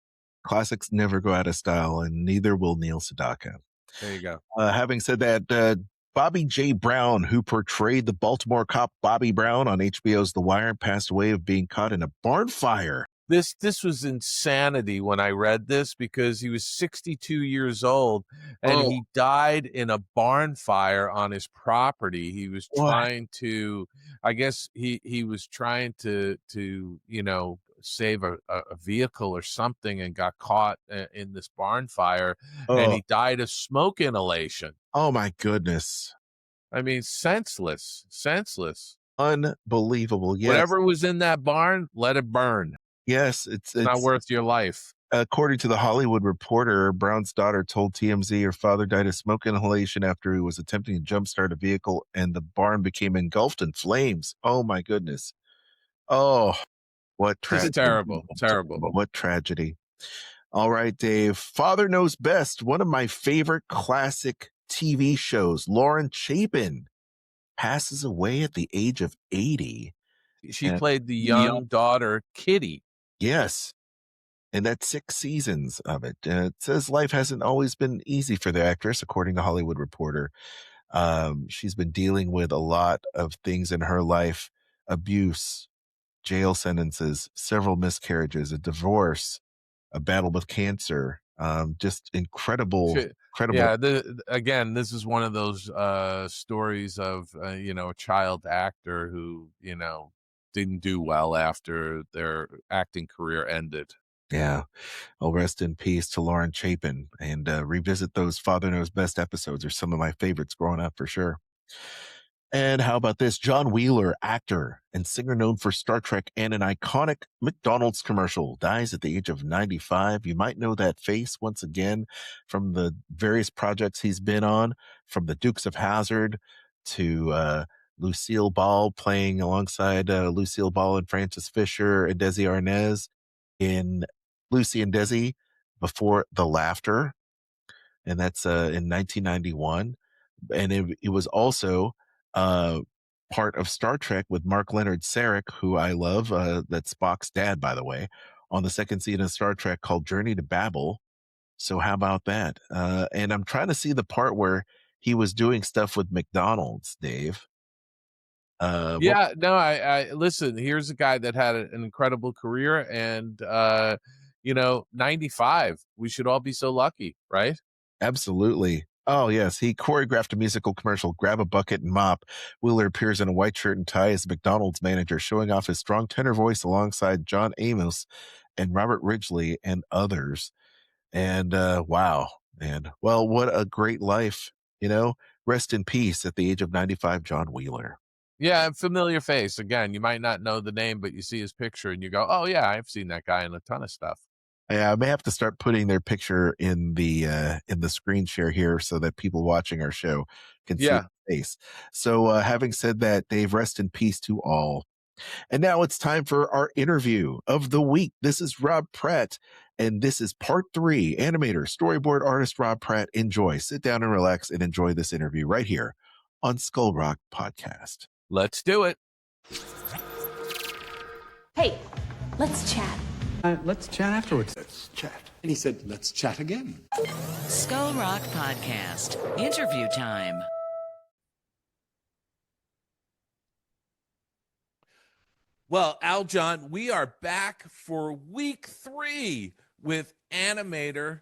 Classics never go out of style, and neither will Neil Sedaka. There you go. Having said that, Bobby J. Brown, who portrayed the Baltimore cop Bobby Brown on HBO's The Wire, passed away of being caught in a barn fire. This was insanity when I read this because he was 62 years old and he died in a barn fire on his property. He was trying to, I guess he was trying to save a vehicle or something and got caught in this barn fire and he died of smoke inhalation. Oh my goodness. I mean, senseless. Unbelievable. Yes. Whatever was in that barn, let it burn. Yes, it's not worth your life. According to the Hollywood Reporter, Brown's daughter told TMZ her father died of smoke inhalation after he was attempting to jumpstart a vehicle and the barn became engulfed in flames. Oh, my goodness. Oh, what tragedy. Just terrible. Terrible. What tragedy. All right, Dave. Father Knows Best, one of my favorite classic TV shows. Lauren Chapin passes away at the age of 80. She played the young daughter, Kitty. Yes. And that's 6 seasons of it. It says life hasn't always been easy for the actress, according to Hollywood Reporter. She's been dealing with a lot of things in her life: abuse, jail sentences, several miscarriages, a divorce, a battle with cancer. Just incredible. Yeah, again, this is one of those stories of a child actor who didn't do well after their acting career ended. Yeah. Well, rest in peace to Lauren Chapin, and revisit those Father Knows Best episodes are some of my favorites growing up for sure. And how about this? John Wheeler, actor and singer known for Star Trek and an iconic McDonald's commercial, dies at the age of 95. You might know that face once again from the various projects he's been on, from the Dukes of Hazzard to Lucille Ball, playing alongside Lucille Ball and Francis Fisher and Desi Arnaz in Lucy and Desi Before the Laughter. And that's in 1991. And it was also part of Star Trek with Mark Leonard Sarek, who I love. That's Spock's dad, by the way, on the second season of Star Trek called Journey to Babel. So how about that? And I'm trying to see the part where he was doing stuff with McDonald's, Dave. I listen, here's a guy that had an incredible career, and 95. We should all be so lucky, right? Absolutely. Oh, yes. He choreographed a musical commercial, Grab a Bucket and Mop. Wheeler appears in a white shirt and tie as McDonald's manager, showing off his strong tenor voice alongside John Amos and Robert Ridgely and others. And wow, man. Well, what a great life. Rest in peace at the age of 95, John Wheeler. Yeah, familiar face. Again, you might not know the name, but you see his picture and you go, oh, yeah, I've seen that guy in a ton of stuff. Yeah, I may have to start putting their picture in the screen share here so that people watching our show can see the face. So having said that, Dave, rest in peace to all. And now it's time for our interview of the week. This is Robb Pratt, and this is part 3. Animator, storyboard artist Robb Pratt. Enjoy. Sit down and relax and enjoy this interview right here on Skull Rock Podcast. Let's do it. Hey, let's chat. Let's chat afterwards. Let's chat. And he said, let's chat again. Skull Rock Podcast. Interview time. Well, Aljon, we are back for week 3 with animator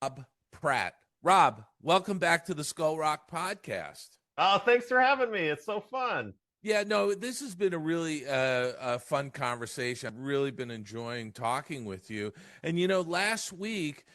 Robb Pratt. Robb, welcome back to the Skull Rock Podcast. Oh, thanks for having me. It's so fun. Yeah, no, this has been a really fun conversation. I've really been enjoying talking with you. And, last week,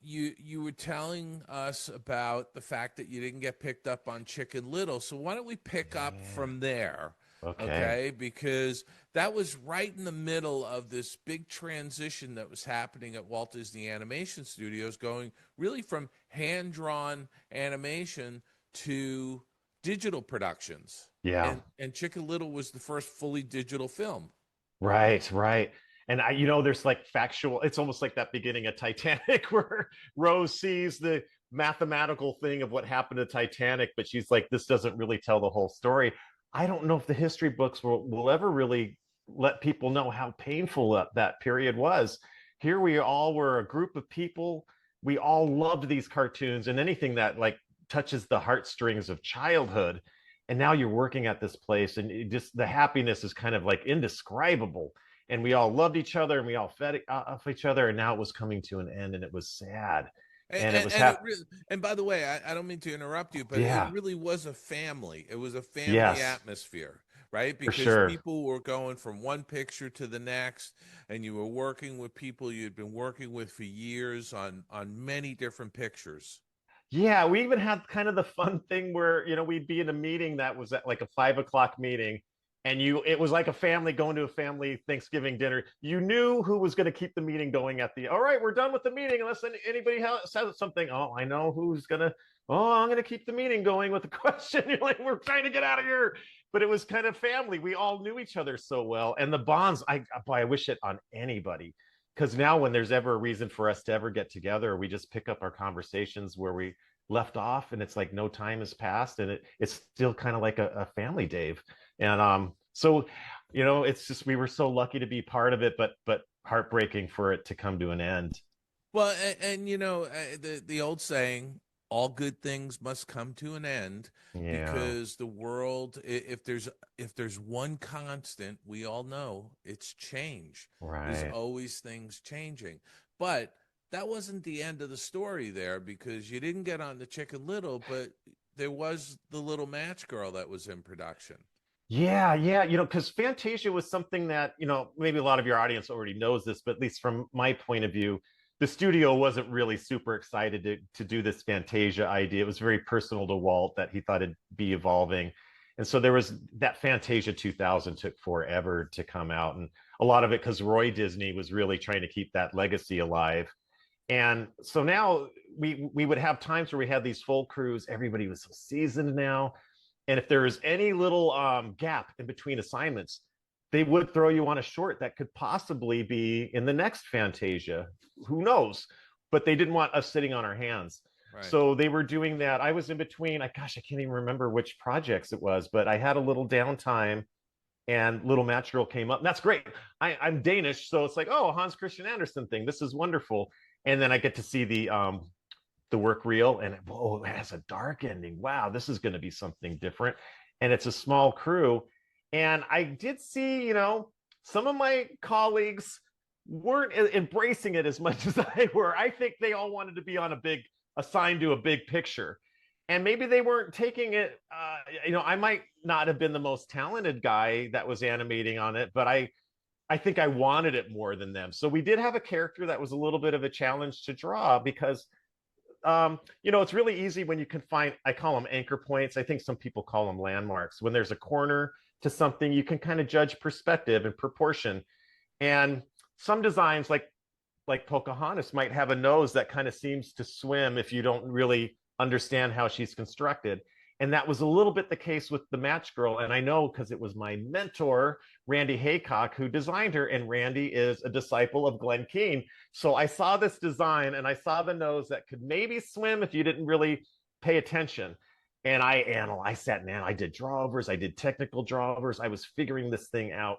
you were telling us about the fact that you didn't get picked up on Chicken Little. So why don't we pick up from there? Okay, because that was right in the middle of this big transition that was happening at Walt Disney Animation Studios, going really from hand-drawn animation to digital productions. Yeah. And Chicken Little was the first fully digital film. Right. And there's like factual, it's almost like that beginning of Titanic where Rose sees the mathematical thing of what happened to Titanic, but she's like, this doesn't really tell the whole story. I don't know if the history books will ever really let people know how painful that period was. Here we all were a group of people. We all loved these cartoons and anything that like touches the heartstrings of childhood. And now you're working at this place and the happiness is kind of like indescribable. And we all loved each other and we all fed off each other. And now it was coming to an end and it was sad. And by the way, I don't mean to interrupt you, but it really was a family. It was a family atmosphere, right? Because people were going from one picture to the next, and you were working with people you'd been working with for years on many different pictures. Yeah, we even had kind of the fun thing where, we'd be in a meeting that was at like a 5 o'clock meeting, And it was like a family going to a family Thanksgiving dinner. You knew who was going to keep the meeting going all right, we're done with the meeting unless anybody says something. Oh, I know who's going to, I'm going to keep the meeting going with a question. You're like, we're trying to get out of here. But it was kind of family. We all knew each other so well. And the bonds, I wish it on anybody. Because now when there's ever a reason for us to ever get together, we just pick up our conversations where we left off, and it's like no time has passed, and it's still kind of like a family, Dave. And so, it's just, we were so lucky to be part of it, but heartbreaking for it to come to an end. Well, and the old saying, all good things must come to an end, because the world, if there's one constant, we all know it's change. Right. There's always things changing. But that wasn't the end of the story there, because you didn't get on the Chicken Little, but there was the little match girl that was in production. Yeah, because Fantasia was something that, maybe a lot of your audience already knows this, but at least from my point of view, the studio wasn't really super excited to do this Fantasia idea. It was very personal to Walt that he thought it'd be evolving. And so there was that Fantasia 2000 took forever to come out. And a lot of it because Roy Disney was really trying to keep that legacy alive. And so now we would have times where we had these full crews. Everybody was so seasoned now. And if there was any little gap in between assignments, they would throw you on a short that could possibly be in the next Fantasia. Who knows? But they didn't want us sitting on our hands. Right. So they were doing that. I was in between. I can't even remember which projects it was, but I had a little downtime, and Little Match Girl came up. And that's great. I'm Danish, so it's like, oh, Hans Christian Andersen thing. This is wonderful. And then I get to see the work reel, and it has a dark ending. Wow, this is going to be something different. And it's a small crew. And I did see, some of my colleagues weren't embracing it as much as I were. I think they all wanted to be assigned to a big picture. And maybe they weren't taking it, I might not have been the most talented guy that was animating on it, but I think I wanted it more than them. So we did have a character that was a little bit of a challenge to draw because it's really easy when you can find, I call them anchor points. I think some people call them landmarks. When there's a corner to something, you can kind of judge perspective and proportion. And some designs like Pocahontas might have a nose that kind of seems to swim if you don't really understand how she's constructed. And that was a little bit the case with the Match Girl. And I know because it was my mentor, Randy Haycock, who designed her. And Randy is a disciple of Glenn Keane. So I saw this design and I saw the nose that could maybe swim if you didn't really pay attention. And I sat and I did drawovers. I did technical drawovers. I was figuring this thing out.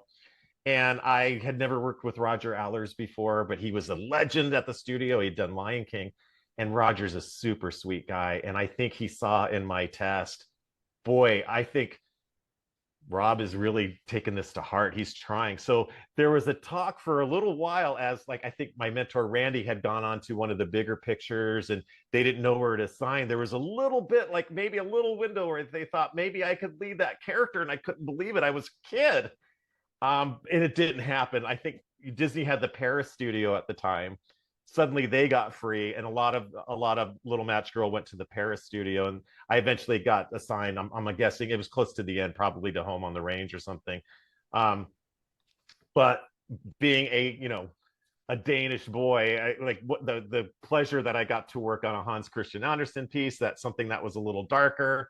And I had never worked with Roger Allers before, but he was a legend at the studio. He'd done Lion King. And Roger's a super sweet guy. And I think he saw in my test, boy, I think Robb is really taking this to heart. He's trying. So there was a talk for a little while as I think my mentor, Randy, had gone on to one of the bigger pictures and they didn't know where to sign. There was a little bit, maybe a little window where they thought maybe I could lead that character. And I couldn't believe it. I was a kid. And it didn't happen. I think Disney had the Paris studio at the time. Suddenly they got free, and a lot of Little Match Girl went to the Paris studio, and I eventually got assigned. I'm guessing it was close to the end, probably to Home on the Range or something. But being a Danish boy, the pleasure that I got to work on a Hans Christian Andersen piece, that's something that was a little darker.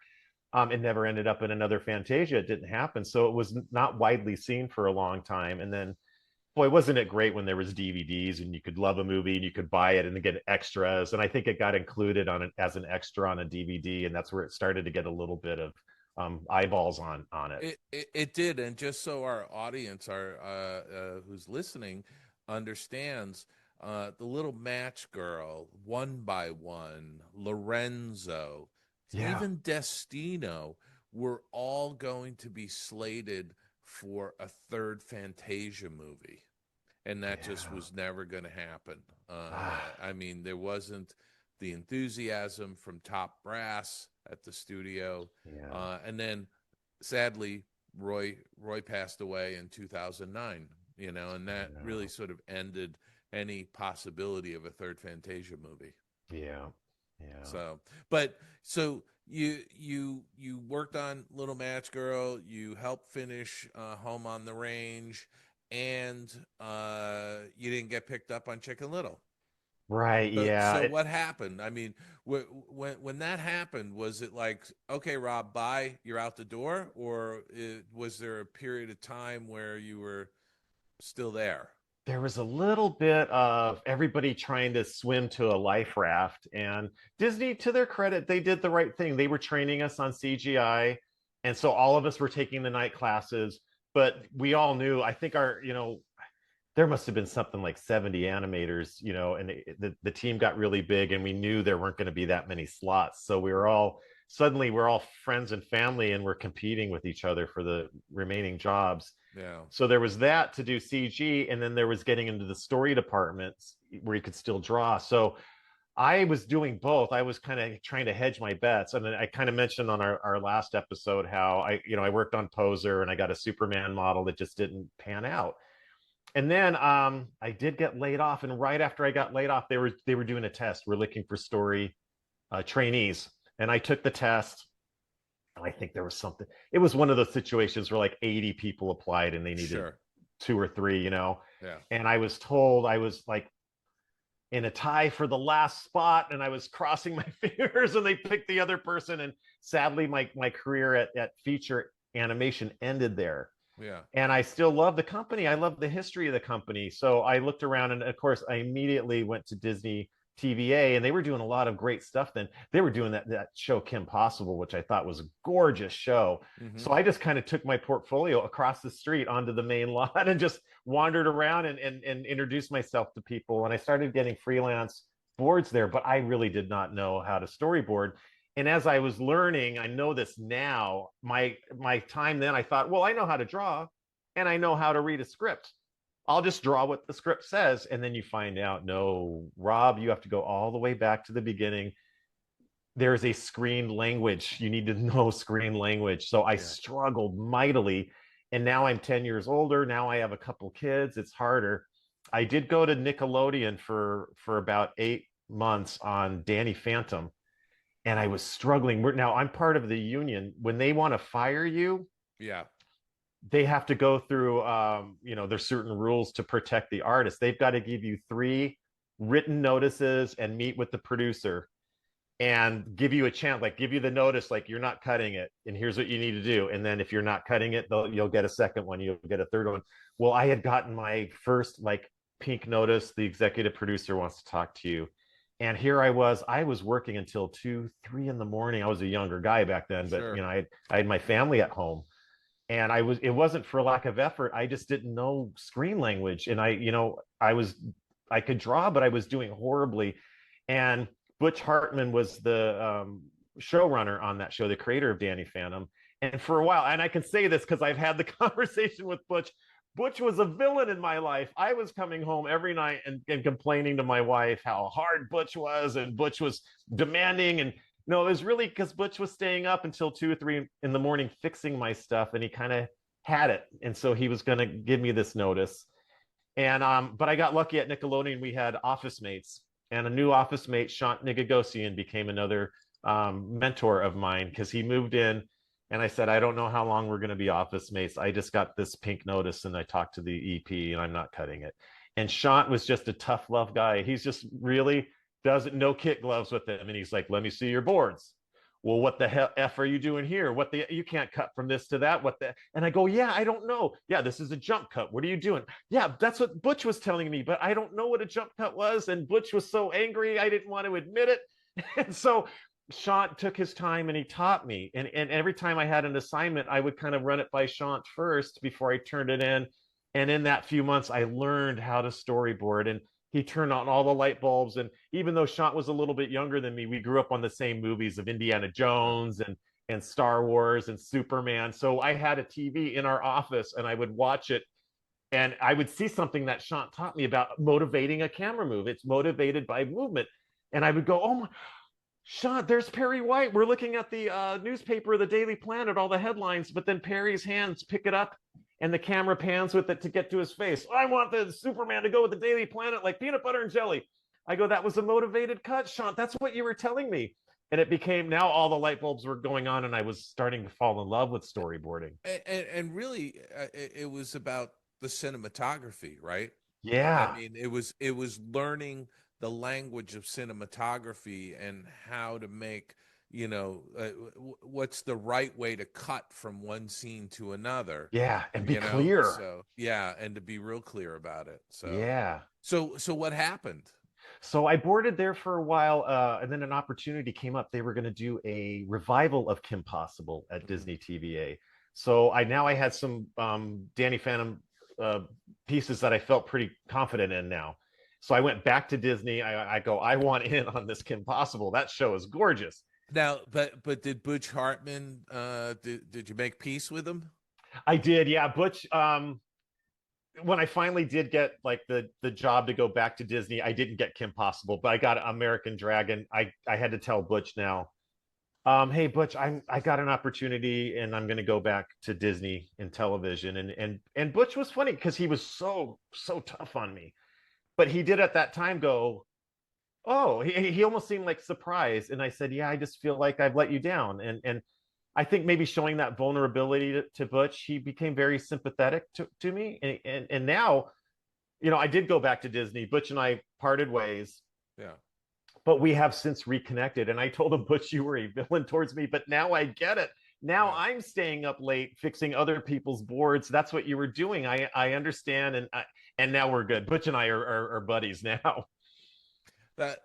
It never ended up in another Fantasia. It didn't happen, so it was not widely seen for a long time, and then. Boy, wasn't it great when there was DVDs and you could love a movie and you could buy it and get extras. And I think it got included as an extra on a DVD, and that's where it started to get a little bit of eyeballs on it. It did, and just so our audience, who's listening, understands, the Little Match Girl, One by One, Lorenzo, even Destino were all going to be slated for a third Fantasia movie. And that just was never going to happen. I mean, there wasn't the enthusiasm from top brass at the studio. And then, sadly, Roy passed away in 2009, and that really sort of ended any possibility of a third Fantasia movie. Yeah. So you worked on Little Match Girl. You helped finish Home on the Range, and you didn't get picked up on Chicken Little. Right. Yeah. So what happened? I mean, when that happened, was it like, okay, Rob, bye, you're out the door, or was there a period of time where you were still there? There was a little bit of everybody trying to swim to a life raft, and Disney, to their credit, they did the right thing. They were training us on CGI, and so all of us were taking the night classes. But we all knew, I think there must have been something like 70 animators, and the team got really big, and we knew there weren't going to be that many slots. So we're all friends and family, and we're competing with each other for the remaining jobs. Yeah. So there was that to do CG, and then there was getting into the story departments where you could still draw. So I was doing both. I was kind of trying to hedge my bets. And then I kind of mentioned on our last episode how I worked on Poser, and I got a Superman model that just didn't pan out. And then I did get laid off, and right after I got laid off, they were doing a test. We're looking for story trainees, and I took the test. And I think there was something. It was one of those situations where like 80 people applied, and they needed 2 or 3, Yeah. And I was told I was like in a tie for the last spot, and I was crossing my fingers, and they picked the other person. And sadly, my career at feature animation ended there. Yeah. And I still love the company. I love the history of the company. So I looked around, and of course I immediately went to Disney TVA, and they were doing a lot of great stuff then. They were doing that show Kim Possible, which I thought was a gorgeous show. Mm-hmm. So I just kind of took my portfolio across the street onto the main lot and just wandered around and introduced myself to people. And I started getting freelance boards there, but I really did not know how to storyboard. And as I was learning, I know this now, my time then, I thought, well, I know how to draw, and I know how to read a script. I'll just draw what the script says. And then you find out, no, Rob, you have to go all the way back to the beginning. There's a screen language. You need to know screen language. So I struggled mightily. And now I'm 10 years older. Now I have a couple kids. It's harder. I did go to Nickelodeon for about 8 months on Danny Phantom. And I was struggling. Now I'm part of the union. When they want to fire you, they have to go through, there's certain rules to protect the artist. They've got to give you 3 written notices and meet with the producer and give you a chance, like give you the notice, like you're not cutting it, and here's what you need to do. And then if you're not cutting it, you'll get a second one, you'll get a third one. Well, I had gotten my first like pink notice. The executive producer wants to talk to you. And here I was working until 2, 3 in the morning. I was a younger guy back then, but I had my family at home, and it wasn't for lack of effort. I just didn't know screen language. And I could draw, but I was doing horribly. And Butch Hartman was the showrunner on that show, the creator of Danny Phantom. And for a while, and I can say this because I've had the conversation with Butch. Butch was a villain in my life. I was coming home every night and complaining to my wife how hard Butch was, and Butch was demanding. And no, it was really because Butch was staying up until 2 or 3 in the morning fixing my stuff, and he kind of had it. And so he was going to give me this notice. And but I got lucky at Nickelodeon. We had office mates, and a new office mate, Shant Nigagosian, became another mentor of mine because he moved in. And I said, I don't know how long we're going to be office mates. I just got this pink notice, and I talked to the EP, and I'm not cutting it. And Shant was just a tough love guy. He's just really no kit gloves with him. And he's like, let me see your boards. Well, what the hell F are you doing here? You can't cut from this to that. And I go, yeah, I don't know. Yeah, this is a jump cut. What are you doing? Yeah, that's what Butch was telling me, but I don't know what a jump cut was. And Butch was so angry, I didn't want to admit it. And so Shant took his time, and he taught me. And every time I had an assignment, I would kind of run it by Shant first before I turned it in. And in that few months, I learned how to storyboard. And he turned on all the light bulbs. And even though Shant was a little bit younger than me, we grew up on the same movies of Indiana Jones and Star Wars and Superman. So I had a TV in our office, and I would watch it. And I would see something that Shant taught me about motivating a camera move. It's motivated by movement. And I would go, oh my... Shant, there's Perry White. We're looking at the newspaper, the Daily Planet, all the headlines, but then Perry's hands pick it up, and the camera pans with it to get to his face. I want the Superman to go with the Daily Planet like peanut butter and jelly. I go, that was a motivated cut, Shant. That's what you were telling me. And it became, now all the light bulbs were going on, and I was starting to fall in love with storyboarding. And really, it was about the cinematography, right? Yeah. I mean, it was learning the language of cinematography and how to make, what's the right way to cut from one scene to another. Yeah, and be clear. So yeah, and to be real clear about it. So yeah. So what happened? So I boarded there for a while, and then an opportunity came up. They were going to do a revival of Kim Possible at Disney TVA. So I had some Danny Phantom pieces that I felt pretty confident in now. So I went back to Disney. I go, I want in on this Kim Possible. That show is gorgeous. Now, but did Butch Hartman, did you make peace with him? I did, yeah. Butch, when I finally did get like the job to go back to Disney, I didn't get Kim Possible, but I got American Dragon. I had to tell Butch now, hey Butch, I got an opportunity and I'm going to go back to Disney in television. And Butch was funny because he was so tough on me, but he did at that time go, oh, he almost seemed like surprised. And I said, yeah, I just feel like I've let you down. And I think maybe showing that vulnerability to Butch, he became very sympathetic to me. And now, I did go back to Disney. Butch and I parted ways. Yeah. But we have since reconnected. And I told him, Butch, you were a villain towards me, but now I get it. Now I'm staying up late fixing other people's boards. That's what you were doing. I understand. And now we're good. Butch and I are buddies now.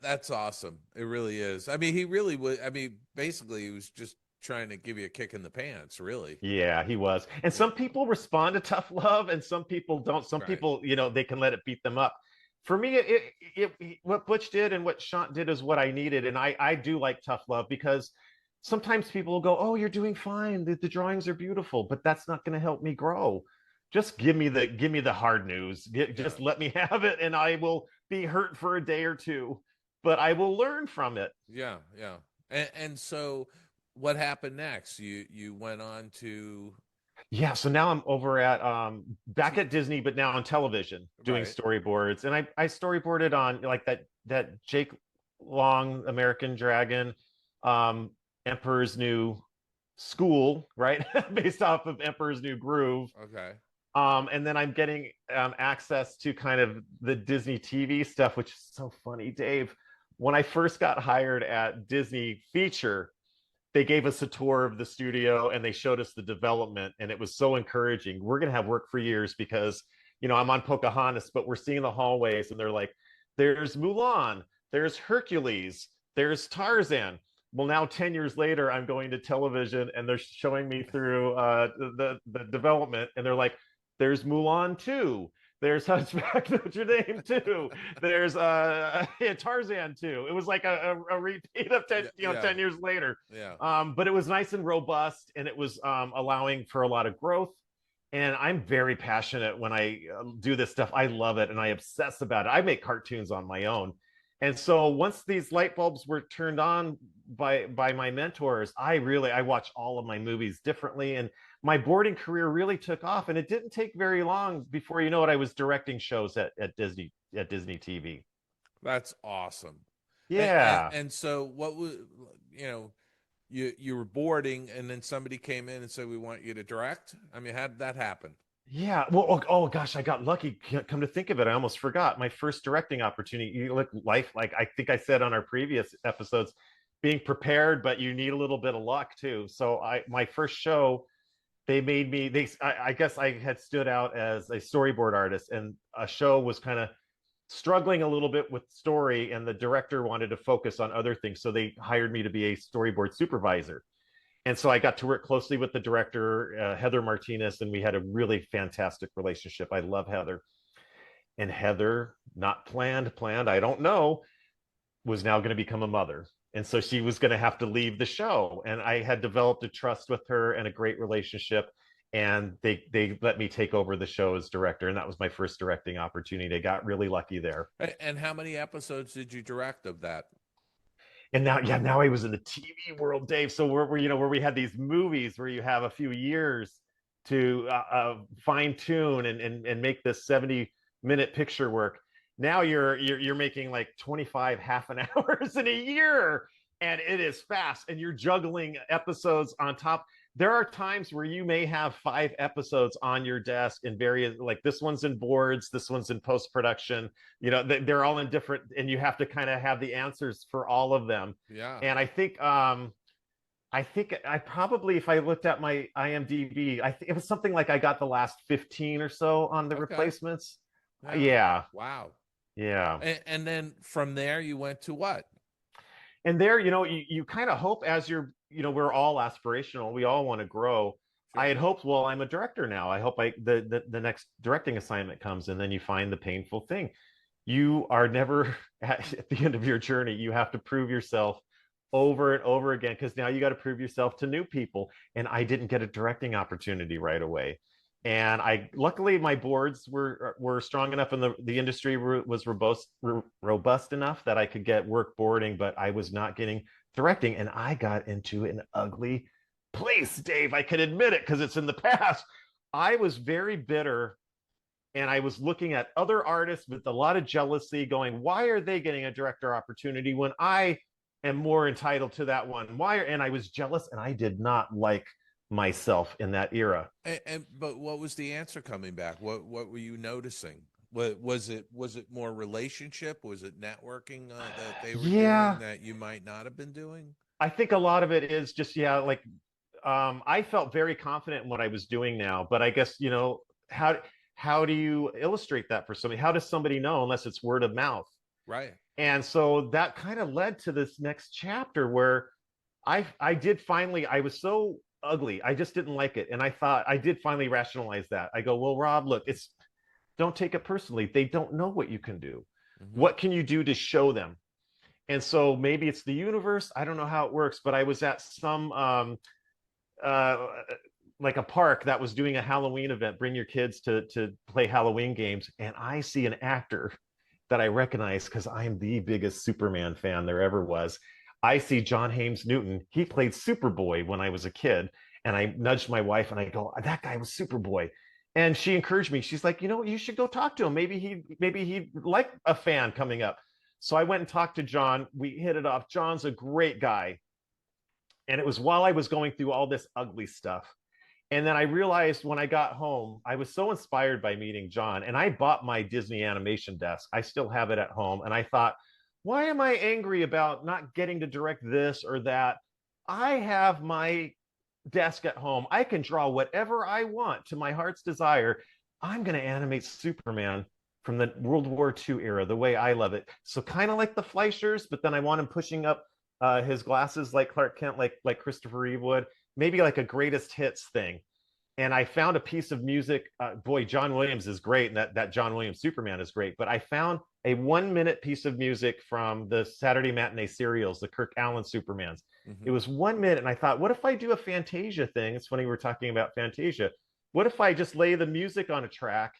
That's awesome. It really is. I mean, he really would. I mean, basically, he was just trying to give you a kick in the pants, really. Yeah, he was. And some people respond to tough love, and some people don't. Some people, they can let it beat them up. For me, what Butch did and what Shant did is what I needed, and I do like tough love because sometimes people will go, "Oh, you're doing fine. The drawings are beautiful," but that's not going to help me grow. Just give me the hard news. Just let me have it, and I will be hurt for a day or two, but I will learn from it. Yeah, yeah. And so, what happened next? You went on to. Yeah, so now I'm over at back at Disney, but now on television doing storyboards, and I storyboarded on like that Jake Long American Dragon, Emperor's New School, right, based off of Emperor's New Groove. Okay. And then I'm getting access to kind of the Disney TV stuff, which is so funny, Dave. When I first got hired at Disney Feature, they gave us a tour of the studio and they showed us the development, and it was so encouraging. We're going to have work for years because, I'm on Pocahontas, but we're seeing the hallways and they're like, there's Mulan, there's Hercules, there's Tarzan. Well, now 10 years later, I'm going to television and they're showing me through the development, and they're like, there's Mulan 2. There's Hunchback Notre Dame 2. There's Tarzan 2. It was like a repeat of 10 years later. Yeah. But it was nice and robust, and it was allowing for a lot of growth. And I'm very passionate when I do this stuff. I love it, and I obsess about it. I make cartoons on my own. And so once these light bulbs were turned on by my mentors, I watch all of my movies differently, and my boarding career really took off. And it didn't take very long before, you know what, I was directing shows at Disney TV. That's awesome. Yeah. And so what was, you were boarding, and then somebody came in and said, we want you to direct. I mean, how did that happen? Yeah, well, oh gosh, I got lucky. Come to think of it, I almost forgot my first directing opportunity. You look life, like I think I said on our previous episodes, being prepared, but you need a little bit of luck too. So my first show, they made me. I guess I had stood out as a storyboard artist, and a show was kind of struggling a little bit with story, and the director wanted to focus on other things, so they hired me to be a storyboard supervisor. And so I got to work closely with the director, Heather Martinez, and we had a really fantastic relationship. I love Heather. And Heather, not planned, I don't know, was now going to become a mother. And so she was going to have to leave the show. And I had developed a trust with her and a great relationship. And they let me take over the show as director. And that was my first directing opportunity. I got really lucky there. And how many episodes did you direct of that? And now I was in the TV world, Dave. So where we had these movies where you have a few years to fine tune and make this 70-minute picture work. Now you're making like 25 half an hours in a year, and it is fast, and you're juggling episodes on top. There are times where you may have 5 episodes on your desk in various, like this one's in boards, this one's in post-production, they're all in different, and you have to kind of have the answers for all of them. Yeah. And I think I probably, if I looked at my IMDb, it was something like I got the last 15 or so on the replacements. Yeah. Wow. Yeah. And then from there you went to what? And there, you kind of hope, as we're all aspirational. We all want to grow. Sure. I had hoped, well, I'm a director now. I hope the next directing assignment comes, and then you find the painful thing. You are never at the end of your journey. You have to prove yourself over and over again, because now you got to prove yourself to new people. And I didn't get a directing opportunity right away. And luckily my boards were strong enough, and the industry was robust enough that I could get work boarding, but I was not getting directing. And I got into an ugly place, Dave. I can admit it, because it's in the past. I was very bitter, and I was looking at other artists with a lot of jealousy, going, why are they getting a director opportunity when I am more entitled to that one? And I was jealous, and I did not like myself in that era. But what was the answer coming back? What were you noticing? Was it more relationship? Was it networking that they were doing that you might not have been doing? I think a lot of it is just I felt very confident in what I was doing now, but I guess how do you illustrate that for somebody? How does somebody know unless it's word of mouth? Right. And so that kind of led to this next chapter where I was so ugly. I just didn't like it. And I thought I did finally rationalize that. I go, well, Rob, look, don't take it personally. They don't know what you can do. Mm-hmm. What can you do to show them? And so maybe it's the universe. I don't know how it works, but I was at some like a park that was doing a Halloween event, bring your kids to play Halloween games. And I see an actor that I recognize, because I'm the biggest Superman fan there ever was. I see John Haymes Newton. He played Superboy when I was a kid. And I nudged my wife and I go, that guy was Superboy. And she encouraged me. She's like, you should go talk to him. Maybe he'd like a fan coming up. So I went and talked to John. We hit it off. John's a great guy. And it was while I was going through all this ugly stuff. And then I realized when I got home, I was so inspired by meeting John. And I bought my Disney animation desk. I still have it at home. And I thought, why am I angry about not getting to direct this or that? I have my desk at home. I can draw whatever I want to my heart's desire. I'm going to animate Superman from the World War II era, the way I love it. So kind of like the Fleischers, but then I want him pushing up his glasses like Clark Kent, like Christopher Reeve would, maybe like a greatest hits thing. And I found a piece of music. Boy, John Williams is great, and that John Williams Superman is great. But I found a 1-minute piece of music from the Saturday matinee serials, the Kirk Allen Supermans. Mm-hmm. It was 1 minute, and I thought, what if I do a Fantasia thing? It's funny we're talking about Fantasia. What if I just lay the music on a track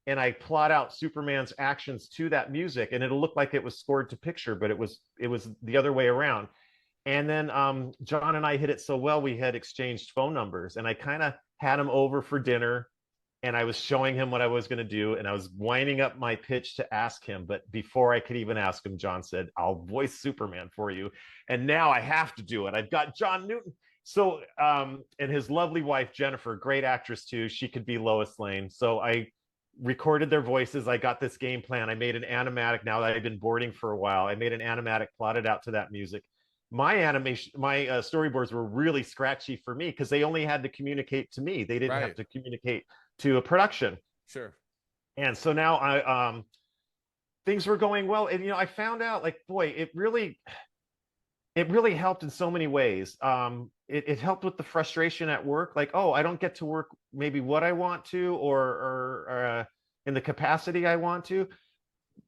and I plot out Superman's actions to that music, and it'll look like it was scored to picture, but it was the other way around. And then John and I hit it so well, we had exchanged phone numbers, and I kind of had him over for dinner, and I was showing him what I was going to do, and I was winding up my pitch to ask him. But before I could even ask him, John said, I'll voice Superman for you. And now I have to do it. I've got John Newton. So, and his lovely wife, Jennifer, great actress too. She could be Lois Lane. So I recorded their voices. I got this game plan. I made an animatic. Now that I've been boarding for a while, I made an animatic, plotted out to that music. My storyboards were really scratchy for me because they only had to communicate to me. They didn't have to communicate to a production. Sure. And so now things were going well. And, I found out, like, boy, it really helped in so many ways. It helped with the frustration at work. Like, oh, I don't get to work maybe what I want to, or in the capacity I want to.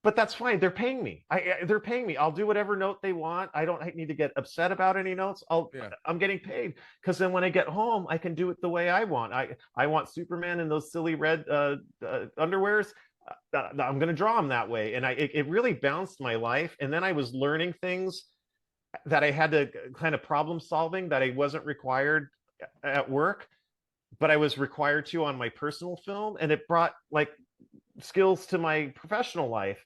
But that's fine. They're paying me. They're paying me. I'll do whatever note they want. I don't need to get upset about any notes. I'm getting paid, because then when I get home, I can do it the way I want. I want Superman in those silly red underwears. I'm going to draw him that way. And it really bounced my life. And then I was learning things that I had to kind of problem solving that I wasn't required at work, but I was required to on my personal film. And it brought like skills to my professional life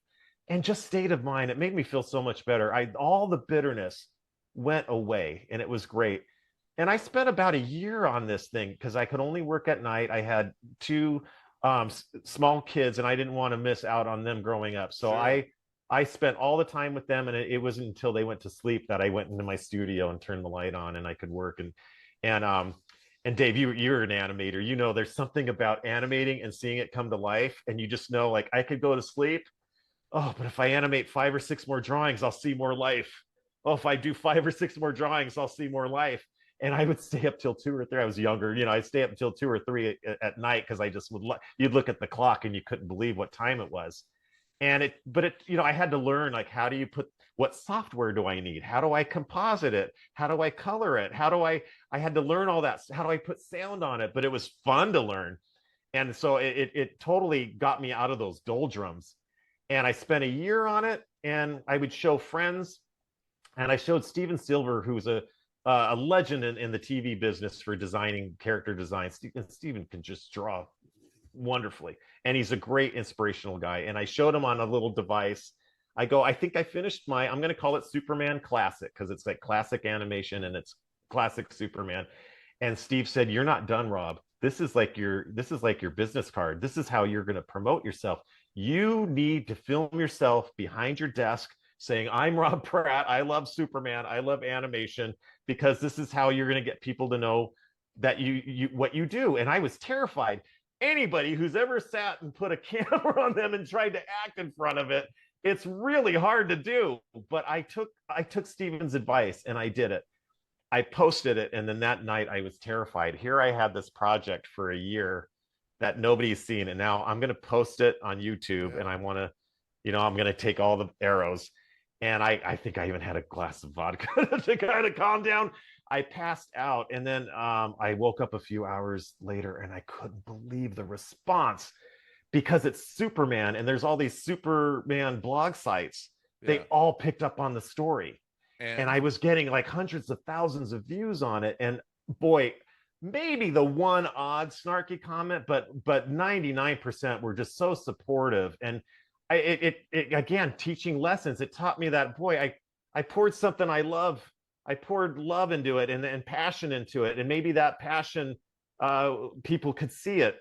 and just state of mind. It made me feel so much better. All the bitterness went away, and it was great. And I spent about a year on this thing because I could only work at night. I had two small kids, and I didn't want to miss out on them growing up. So I spent all the time with them, and it wasn't until they went to sleep that I went into my studio and turned the light on, and I could work. And Dave, you're an animator. You know, there's something about animating and seeing it come to life, and you just know, like, I could go to sleep. Oh, but if I animate 5 or 6 more drawings, I'll see more life. Oh, if I do 5 or 6 more drawings, I'll see more life. And I would stay up till 2 or 3. I was younger, I'd stay up until 2 or 3 at night because I just you'd look at the clock and you couldn't believe what time it was. And I had to learn, like, how do you what software do I need? How do I composite it? How do I color it? I had to learn all that. How do I put sound on it? But it was fun to learn. And so it totally got me out of those doldrums. And I spent a year on it, and I would show friends. And I showed Steven Silver, who's a legend in the TV business for designing character design. Steven can just draw wonderfully, and he's a great inspirational guy. And I showed him on a little device. I think I finished I'm going to call it Superman Classic, because it's like classic animation and it's classic Superman. And Steve said, "You're not done, Rob. This is like your business card. This is how you're going to promote yourself. You need to film yourself behind your desk saying, 'I'm Rob Pratt. I love Superman. I love animation,' because this is how you're going to get people to know that you what you do." And I was terrified. Anybody who's ever sat and put a camera on them and tried to act in front of it, it's really hard to do. But I took Steven's advice and I did it. I posted it, and then that night I was terrified. Here I had this project for a year that nobody's seen, and now I'm going to post it on YouTube, and I want to, I'm going to take all the arrows. And I think I even had a glass of vodka to kind of calm down. I passed out, and then I woke up a few hours later, and I couldn't believe the response, because it's Superman, and there's all these Superman blog sites. They all picked up on the story. And I was getting like hundreds of thousands of views on it. And boy, maybe the one odd snarky comment, but 99% were just so supportive. And it again, teaching lessons, it taught me that, boy, I poured something I love. I poured love into it and passion into it. And maybe that passion, people could see it.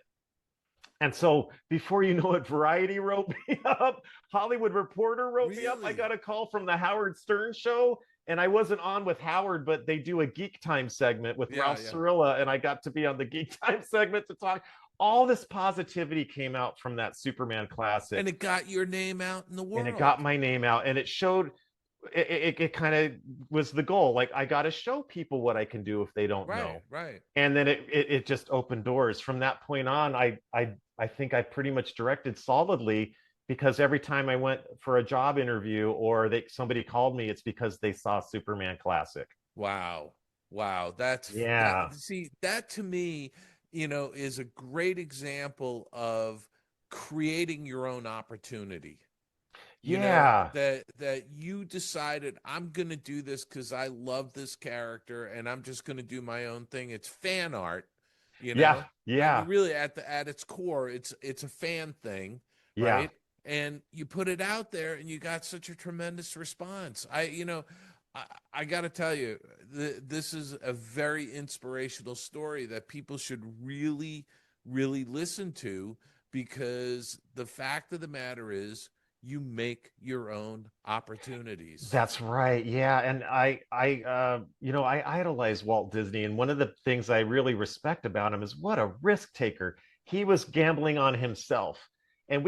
And so before you know it, Variety wrote me up. Hollywood Reporter wrote me up. I got a call from the Howard Stern show, and I wasn't on with Howard, but they do a Geek Time segment with Ralph Cirilla, and I got to be on the Geek Time segment to talk. All this positivity came out from that Superman Classic. And it got your name out in the world. And it got my name out, and it showed, it kind of was the goal. Like, I got to show people what I can do if they don't know. Right. And then it just opened doors. From that point on, I think I pretty much directed solidly, because every time I went for a job interview or somebody called me, it's because they saw Superman Classic. Wow. That to me, is a great example of creating your own opportunity. That you decided, I'm going to do this because I love this character, and I'm just going to do my own thing. It's fan art. Yeah. Really, at its core, it's a fan thing, right? And you put it out there, and you got such a tremendous response. I got to tell you, this is a very inspirational story that people should really, really listen to, because the fact of the matter is, you make your own opportunities. That's right. Yeah. And I idolize Walt Disney. And one of the things I really respect about him is what a risk taker. He was gambling on himself. And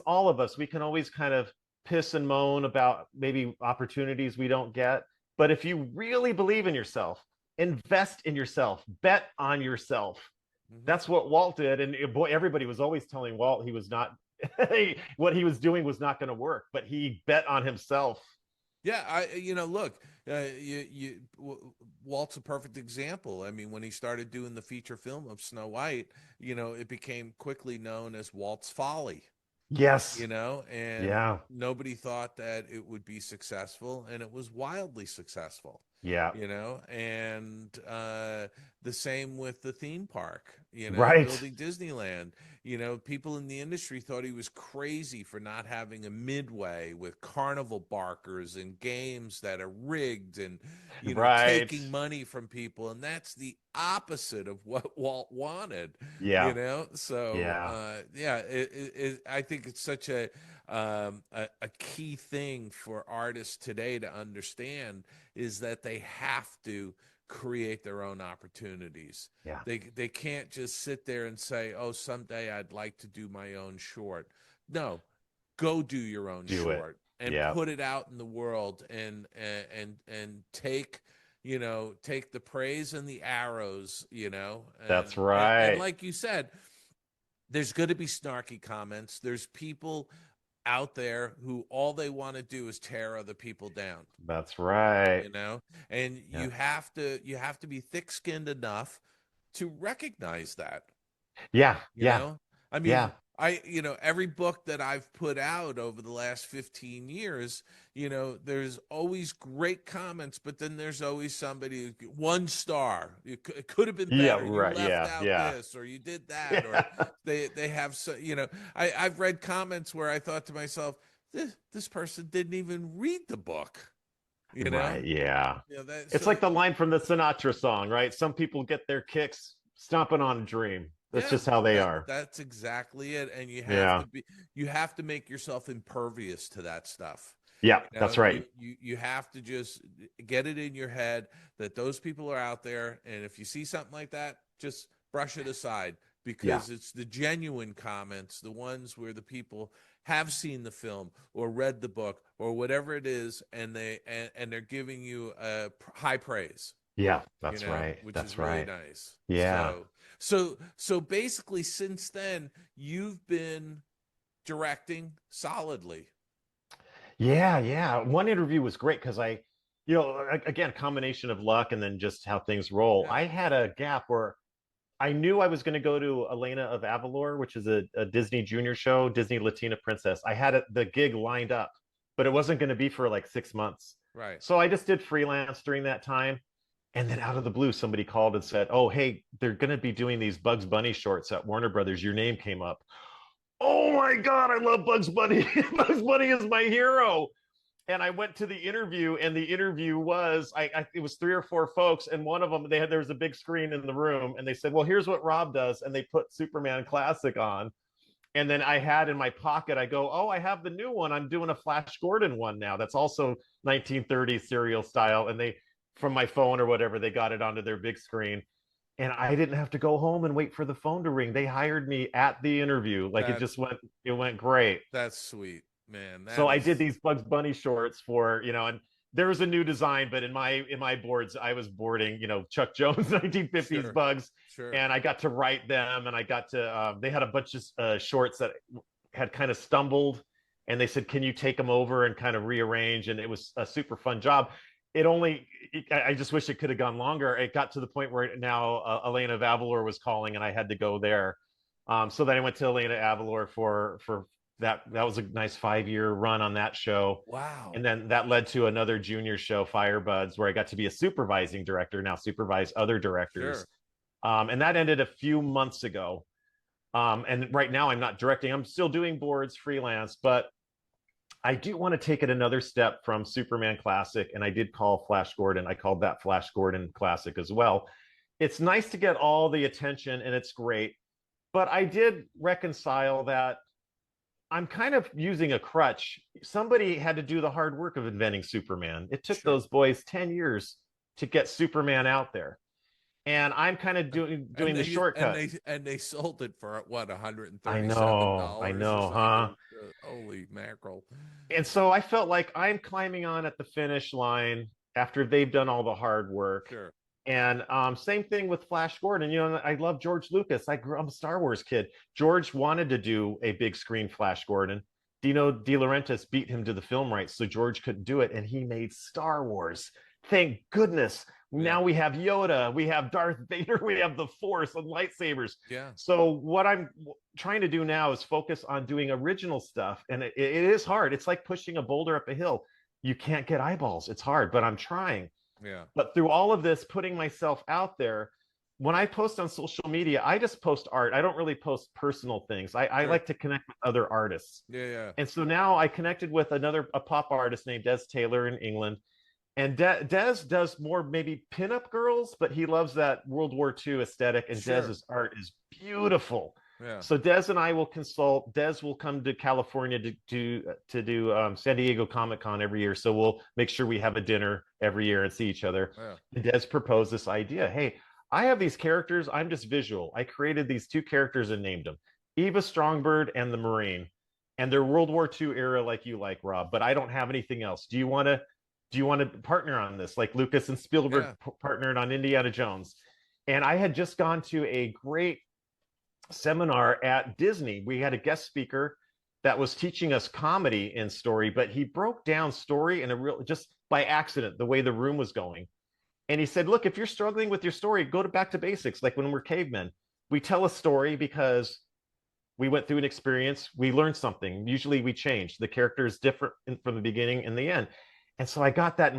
all of us can always kind of piss and moan about maybe opportunities we don't get. But if you really believe in yourself, invest in yourself, bet on yourself. Mm-hmm. That's what Walt did. And boy, everybody was always telling Walt he was not, what he was doing was not going to work, but he bet on himself. Yeah, look, Walt's a perfect example. I mean, when he started doing the feature film of Snow White, it became quickly known as Walt's Folly. Yes. And nobody thought that it would be successful, and it was wildly successful. Yeah. And the same with the theme park, Right. building Disneyland. People in the industry thought he was crazy for not having a midway with carnival barkers and games that are rigged and, Right. taking money from people. And that's the opposite of what Walt wanted, Yeah. So, Yeah. I think it's such a key thing for artists today to understand is that they have to create their own opportunities. Yeah. They can't just sit there and say, "Oh, someday I'd like to do my own short." No, go do your own short and put it out in the world and take take the praise and the arrows. That's right. And like you said, there's going to be snarky comments. There's people out there who all they want to do is tear other people down. That's right. And you have to be thick-skinned enough to recognize that. Yeah. I mean, every book that I've put out over the last 15 years, there's always great comments, but then there's always somebody, 1 star. It could have been better. Right. You left out this, or you did that, or they have so. I've read comments where I thought to myself, this person didn't even read the book. Right. Yeah. It's like the line from the Sinatra song, right? Some people get their kicks stomping on a dream. That's just how they are. That's exactly it. And you have to make yourself impervious to that stuff. Yeah, that's right. You have to just get it in your head that those people are out there. And if you see something like that, just brush it aside, because it's the genuine comments, the ones where the people have seen the film or read the book or whatever it is, and they're giving you high praise. Yeah, that's right. Which that's is right. really nice. Yeah. So basically, since then, you've been directing solidly. Yeah. One interview was great because again, combination of luck and then just how things roll. I had a gap where I knew I was going to go to Elena of Avalor, which is a Disney Junior show, Disney Latina Princess. I had the gig lined up, but it wasn't going to be for like 6 months. Right. So I just did freelance during that time. And then out of the blue, somebody called and said, "Oh, hey, they're going to be doing these Bugs Bunny shorts at Warner Brothers. Your name came up." Oh my God, I love Bugs Bunny. Bugs Bunny is my hero. And I went to the interview, and the interview was, it was 3 or 4 folks, and one of them, there was a big screen in the room, and they said, "Well, here's what Robb does," and they put Superman Classic on. And then I had in my pocket, I go, "Oh, I have the new one. I'm doing a Flash Gordon one now. That's also 1930s serial style." And they, from my phone or whatever, they got it onto their big screen. And I didn't have to go home and wait for the phone to ring. They hired me at the interview. Like it went great. That's sweet, man. I did these Bugs Bunny shorts for, and there was a new design, but in my boards, I was boarding, Chuck Jones 1950s Bugs. Sure. And I got to write them, and I got to, they had a bunch of shorts that had kind of stumbled, and they said, "Can you take them over and kind of rearrange?" And it was a super fun job. I just wish it could have gone longer. It got to the point where now Elena of Avalor was calling, and I had to go there. So then I went to Elena Avalor for that. That was a nice 5-year run on that show. Wow. And then that led to another junior show, Firebuds, where I got to be a supervising director, now supervise other directors. Sure. And that ended a few months ago. And right now I'm not directing. I'm still doing boards freelance, but I do want to take it another step from Superman Classic, and I did call Flash Gordon. I called that Flash Gordon Classic as well. It's nice to get all the attention, and it's great, but I did reconcile that I'm kind of using a crutch. Somebody had to do the hard work of inventing Superman. It took those boys 10 years to get Superman out there. And I'm kind of doing the shortcut. And they sold it for what, $137? I know, huh? Holy mackerel! And so I felt like I'm climbing on at the finish line after they've done all the hard work. Sure. And same thing with Flash Gordon. I love George Lucas. I'm a Star Wars kid. George wanted to do a big screen Flash Gordon. Dino De Laurentiis beat him to the film rights, so George couldn't do it, and he made Star Wars. Thank goodness. Now we have Yoda, we have Darth Vader, we have the Force and lightsabers. Yeah. So what I'm trying to do now is focus on doing original stuff. And it is hard. It's like pushing a boulder up a hill. You can't get eyeballs. It's hard, but I'm trying. Yeah. But through all of this, putting myself out there, when I post on social media, I just post art. I don't really post personal things. I Sure. like to connect with other artists. Yeah. And so now I connected with a pop artist named Des Taylor in England. And Des does more maybe pinup girls, but he loves that World War II aesthetic, and Sure. Des's art is beautiful. Yeah. So Des and I will consult. Des will come to California to do San Diego Comic Con every year. So we'll make sure we have a dinner every year and see each other. Yeah. And Des proposed this idea. Hey, I have these characters. I'm just visual. I created these two characters and named them Eva Strongbird and the Marine, and they're World War II era like you like, Rob. But I don't have anything else. Do you want to partner on this? Like Lucas and Spielberg partnered on Indiana Jones. And I had just gone to a great seminar at Disney. We had a guest speaker that was teaching us comedy in story, but he broke down story in a real, just by accident, the way the room was going. And he said, look, if you're struggling with your story, go back to basics. Like when we're cavemen, we tell a story because we went through an experience, we learned something. Usually we change. The character is different from the beginning and the end. And so I got that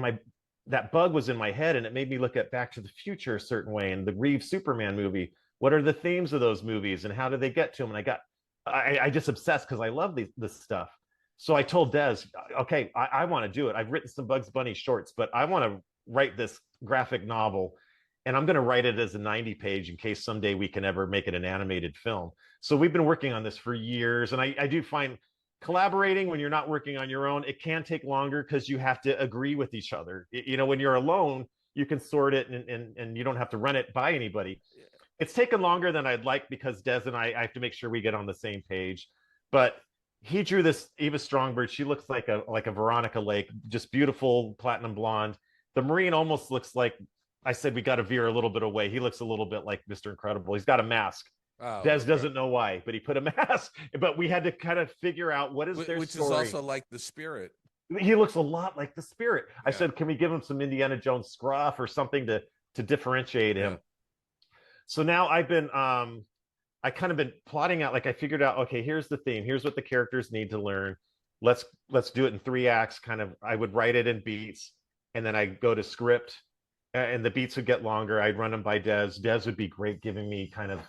that bug was in my head, and it made me look at Back to the Future a certain way, and the Reeves Superman movie. What are the themes of those movies, and how do they get to them? And I just obsessed because I love this stuff. So I told Des, okay, I want to do it. I've written some Bugs Bunny shorts, but I want to write this graphic novel, and I'm going to write it as a 90-page in case someday we can ever make it an animated film. So we've been working on this for years, and I do find collaborating when you're not working on your own, it can take longer because you have to agree with each other. When you're alone, you can sort it and you don't have to run it by anybody. It's taken longer than I'd like because Des and I have to make sure we get on the same page. But he drew this Eva Strongbird. She looks like a Veronica Lake, just beautiful platinum blonde. The Marine almost looks like, I said we got to veer a little bit away. He looks a little bit like Mr. Incredible. He's got a mask. Oh, Des doesn't know why, but he put a mask. But we had to kind of figure out what is their which story. is also like the Spirit. He looks a lot like the Spirit. Yeah. I said, can we give him some Indiana Jones scruff or something to differentiate him? So now I've been I kind of been plotting out, like I figured out, okay, here's the theme. Here's what the characters need to learn. Let's do it in 3 acts. Kind of, I would write it in beats, and then I'd go to script, and the beats would get longer. I'd run them by Des. Des would be great giving me kind of,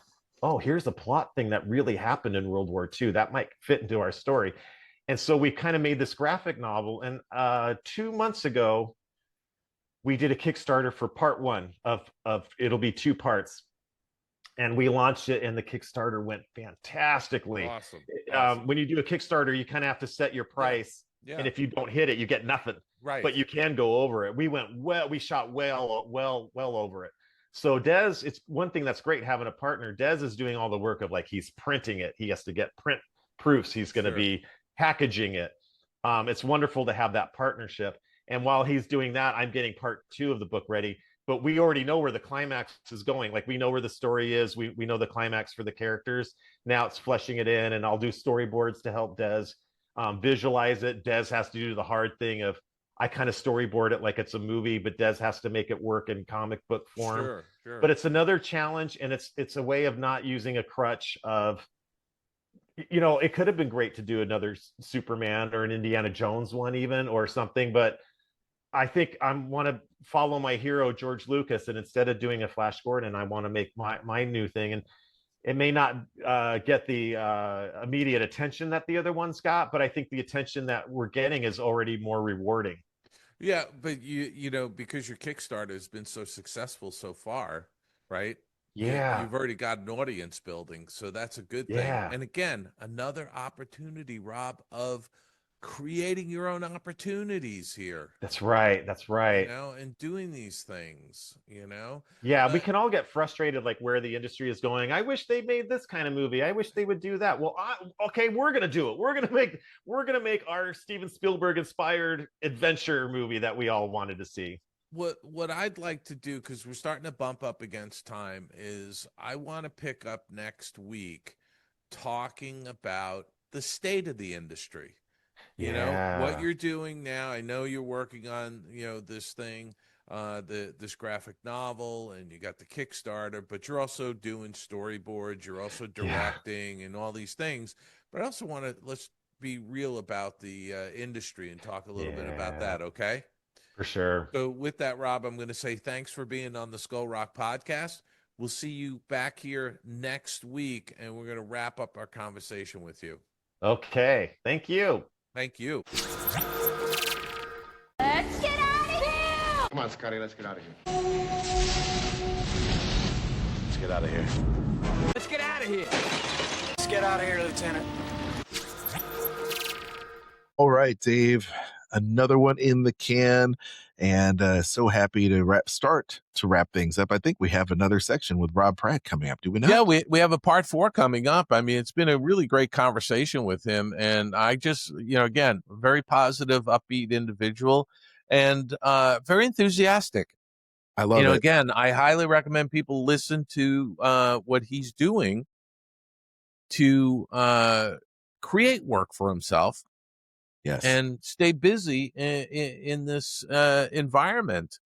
oh, here's a plot thing that really happened in World War II that might fit into our story. And so we kind of made this graphic novel. And 2 months ago, we did a Kickstarter for part 1 of it'll be 2 parts. And we launched it, and the Kickstarter went fantastically. Awesome. When you do a Kickstarter, you kind of have to set your price. Yeah. And if you don't hit it, you get nothing. Right. But you can go over it. We shot well over it. So Des, it's one thing that's great having a partner. Des is doing all the work of, like, he's printing it. He has to get print proofs. He's going to be packaging it. It's wonderful to have that partnership. And while he's doing that, I'm getting part 2 of the book ready. But we already know where the climax is going. Like, we know where the story is. We know the climax for the characters. Now it's fleshing it in, and I'll do storyboards to help Des visualize it. Des has to do the hard thing of, I kind of storyboard it like it's a movie, but Des has to make it work in comic book form. Sure. But it's another challenge, and it's a way of not using a crutch of, it could have been great to do another Superman or an Indiana Jones one even, or something, but I think I want to follow my hero, George Lucas, and instead of doing a Flash Gordon, I want to make my new thing. And it may not get the immediate attention that the other ones got, but I think the attention that we're getting is already more rewarding. Yeah, but because your Kickstarter has been so successful so far, right? Yeah. You've already got an audience building, so that's a good thing. Yeah. And again, another opportunity, Rob, of creating your own opportunities here. That's right. And doing these things, Yeah, we can all get frustrated, like, where the industry is going. I wish they made this kind of movie. I wish they would do that. Well, okay, we're gonna do it. We're gonna make our Steven Spielberg inspired adventure movie that we all wanted to see. What I'd like to do, because we're starting to bump up against time, is I want to pick up next week talking about the state of the industry. What you're doing now. I know you're working on, this thing, this graphic novel, and you got the Kickstarter, but you're also doing storyboards, you're also directing and all these things. But I also let's be real about the industry and talk a little bit about that, okay? For sure. So with that, Rob, I'm going to say thanks for being on the Skull Rock podcast. We'll see you back here next week, and we're going to wrap up our conversation with you. Okay. Thank you. Thank you. Let's get out of here! Come on, Scotty, let's get out of here. Let's get out of here. Let's get out of here. Let's get out of here, Lieutenant. All right, Dave. Another one in the can, and so happy to start to wrap things up. I think we have another section with Robb Pratt coming up. Do we not? Yeah, we have a part 4 coming up. I mean, it's been a really great conversation with him, and I just, again, very positive, upbeat individual, and very enthusiastic. I love it. Again, I highly recommend people listen to what he's doing to create work for himself. Yes. And stay busy in this environment.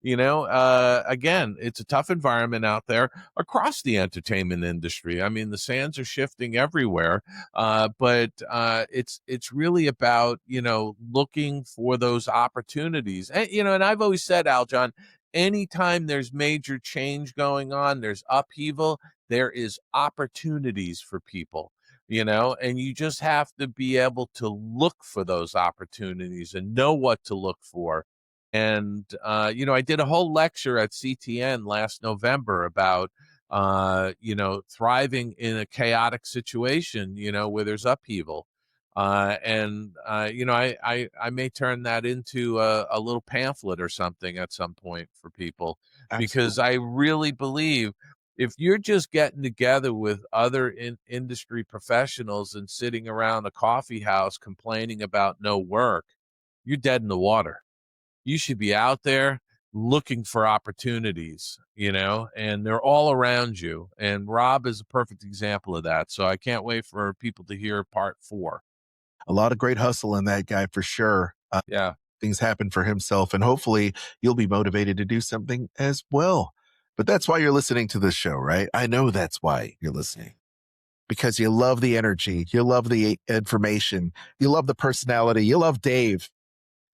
Again, it's a tough environment out there across the entertainment industry. I mean, the sands are shifting everywhere, but it's really about, looking for those opportunities. And I've always said, Aljon, anytime there's major change going on, there's upheaval, there is opportunities for people. And you just have to be able to look for those opportunities and know what to look for. And, I did a whole lecture at CTN last November about, thriving in a chaotic situation, where there's upheaval. I may turn that into a little pamphlet or something at some point for people. Absolutely. Because I really believe if you're just getting together with other industry professionals and sitting around a coffee house complaining about no work, you're dead in the water. You should be out there looking for opportunities, and they're all around you. And Robb is a perfect example of that. So I can't wait for people to hear part 4. A lot of great hustle in that guy for sure. Yeah. Things happen for himself, and hopefully you'll be motivated to do something as well. But that's why you're listening to this show, right? I know that's why you're listening. Because you love the energy, you love the information, you love the personality, you love Dave.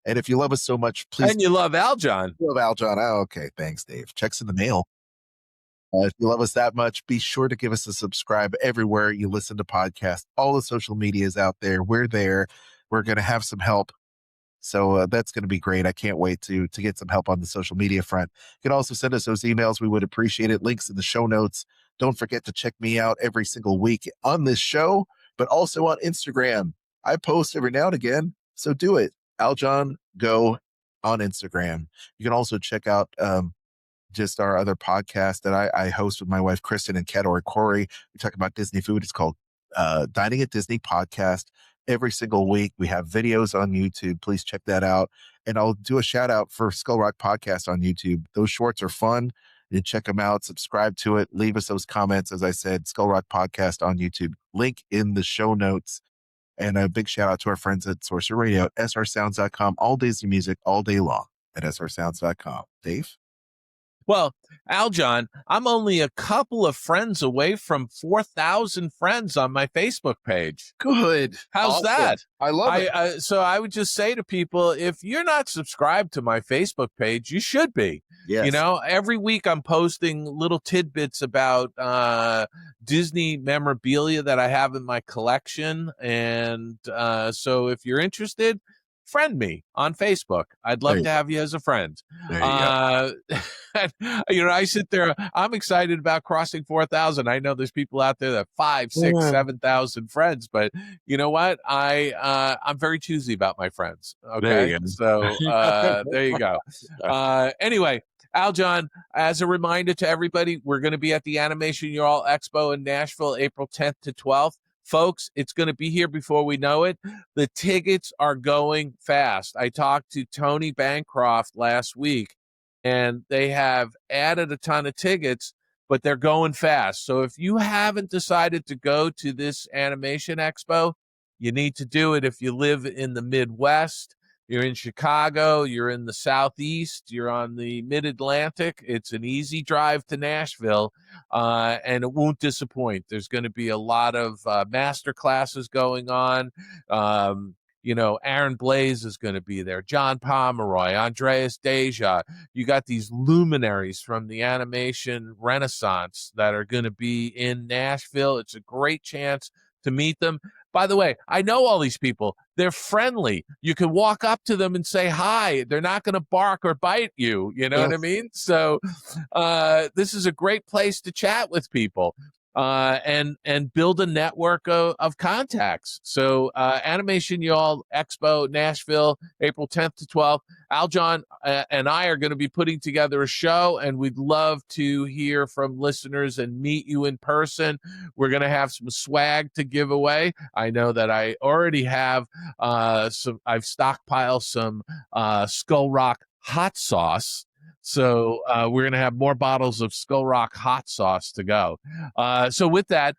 And if you love us so much, please. And you love Aljon. You love Aljon. Oh, okay. Thanks, Dave. Checks in the mail. If you love us that much, be sure to give us a subscribe everywhere you listen to podcasts. All the social medias out there. We're there. We're going to have some help. So that's going to be great. I can't wait to get some help on the social media front. You can also send us those emails. We would appreciate it. Links in the show notes. Don't forget to check me out every single week on this show, but also on Instagram. I post every now and again, so do it. Aljon Go on Instagram. You can also check out just our other podcast that I host with my wife, Kristen, and Katori Corey. We talk about Disney food. It's called Dining at Disney Podcast. Every single week, we have videos on YouTube. Please check that out. And I'll do a shout out for Skull Rock Podcast on YouTube. Those shorts are fun. You check them out, subscribe to it, leave us those comments. As I said, Skull Rock Podcast on YouTube. Link in the show notes. And a big shout out to our friends at Sorcerer Radio at srsounds.com. All Disney music, all day long at srsounds.com. Dave? Well, Aljon, I'm only a couple of friends away from 4,000 friends on my Facebook page. Good. How's awesome. that? I love it. So I would just say to people, if you're not subscribed to my Facebook page, you should be. Yes. Every week I'm posting little tidbits about Disney memorabilia that I have in my collection. And so if you're interested, friend me on Facebook. I'd love to have you as a friend. There you go. I sit there. I'm excited about crossing 4,000. I know there's people out there that 5, 6, 7,000 friends, but you know what? I'm very choosy about my friends. Okay, there you go. So there you go. Anyway, Aljon, as a reminder to everybody, we're going to be at the Animation Y'all Expo in Nashville, April 10th to 12th. Folks, it's going to be here before we know it. The tickets are going fast. I talked to Tony Bancroft last week, and they have added a ton of tickets, but they're going fast. So if you haven't decided to go to this Animation Expo, you need to do it. If you live in the Midwest, you're in Chicago, you're in the Southeast, you're on the Mid-Atlantic, it's an easy drive to Nashville, and it won't disappoint. There's going to be a lot of master classes going on. Aaron Blaise is going to be there, John Pomeroy, Andreas Deja. You got these luminaries from the animation renaissance that are going to be in Nashville. It's a great chance to meet them. By the way, I know all these people. They're friendly. You can walk up to them and say hi. They're not going to bark or bite you. You know what I mean? So this is a great place to chat with people and build a network of contacts. So Animation Y'all Expo, Nashville, April 10th to 12th. Aljon and I are going to be putting together a show, and we'd love to hear from listeners and meet you in person. We're going to have some swag to give away. I know that I already have I've stockpiled some Skull Rock hot sauce. So we're going to have more bottles of Skull Rock hot sauce to go. So with that,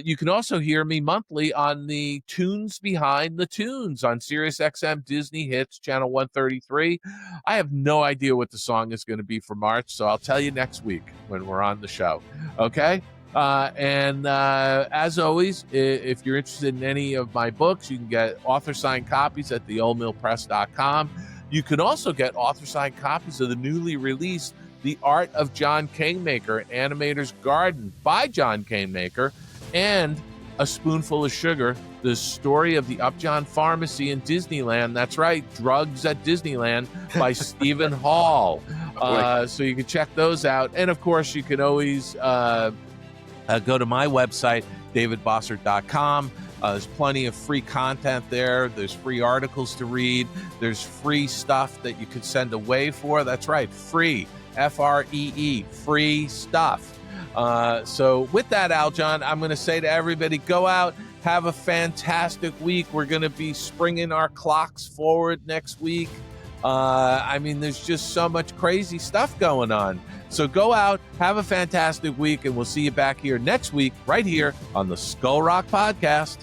you can also hear me monthly on the Tunes Behind the Tunes on SiriusXM Disney Hits, Channel 133. I have no idea what the song is going to be for March, so I'll tell you next week when we're on the show. Okay? And as always, if you're interested in any of my books, you can get author-signed copies at theoldmillpress.com. You can also get author-signed copies of the newly released The Art of John Kingmaker, an Animator's Garden by John Kingmaker, and A Spoonful of Sugar, the story of the Upjohn Pharmacy in Disneyland. That's right, Drugs at Disneyland by Stephen Hall. So you can check those out. And, of course, you can always go to my website, davidbossert.com. There's plenty of free content there. There's free articles to read. There's free stuff that you could send away for. That's right, free, Free, free stuff. So with that, Aljon, I'm going to say to everybody, go out, have a fantastic week. We're going to be springing our clocks forward next week. There's just so much crazy stuff going on. So go out, have a fantastic week, and we'll see you back here next week, right here on the Skull Rock Podcast.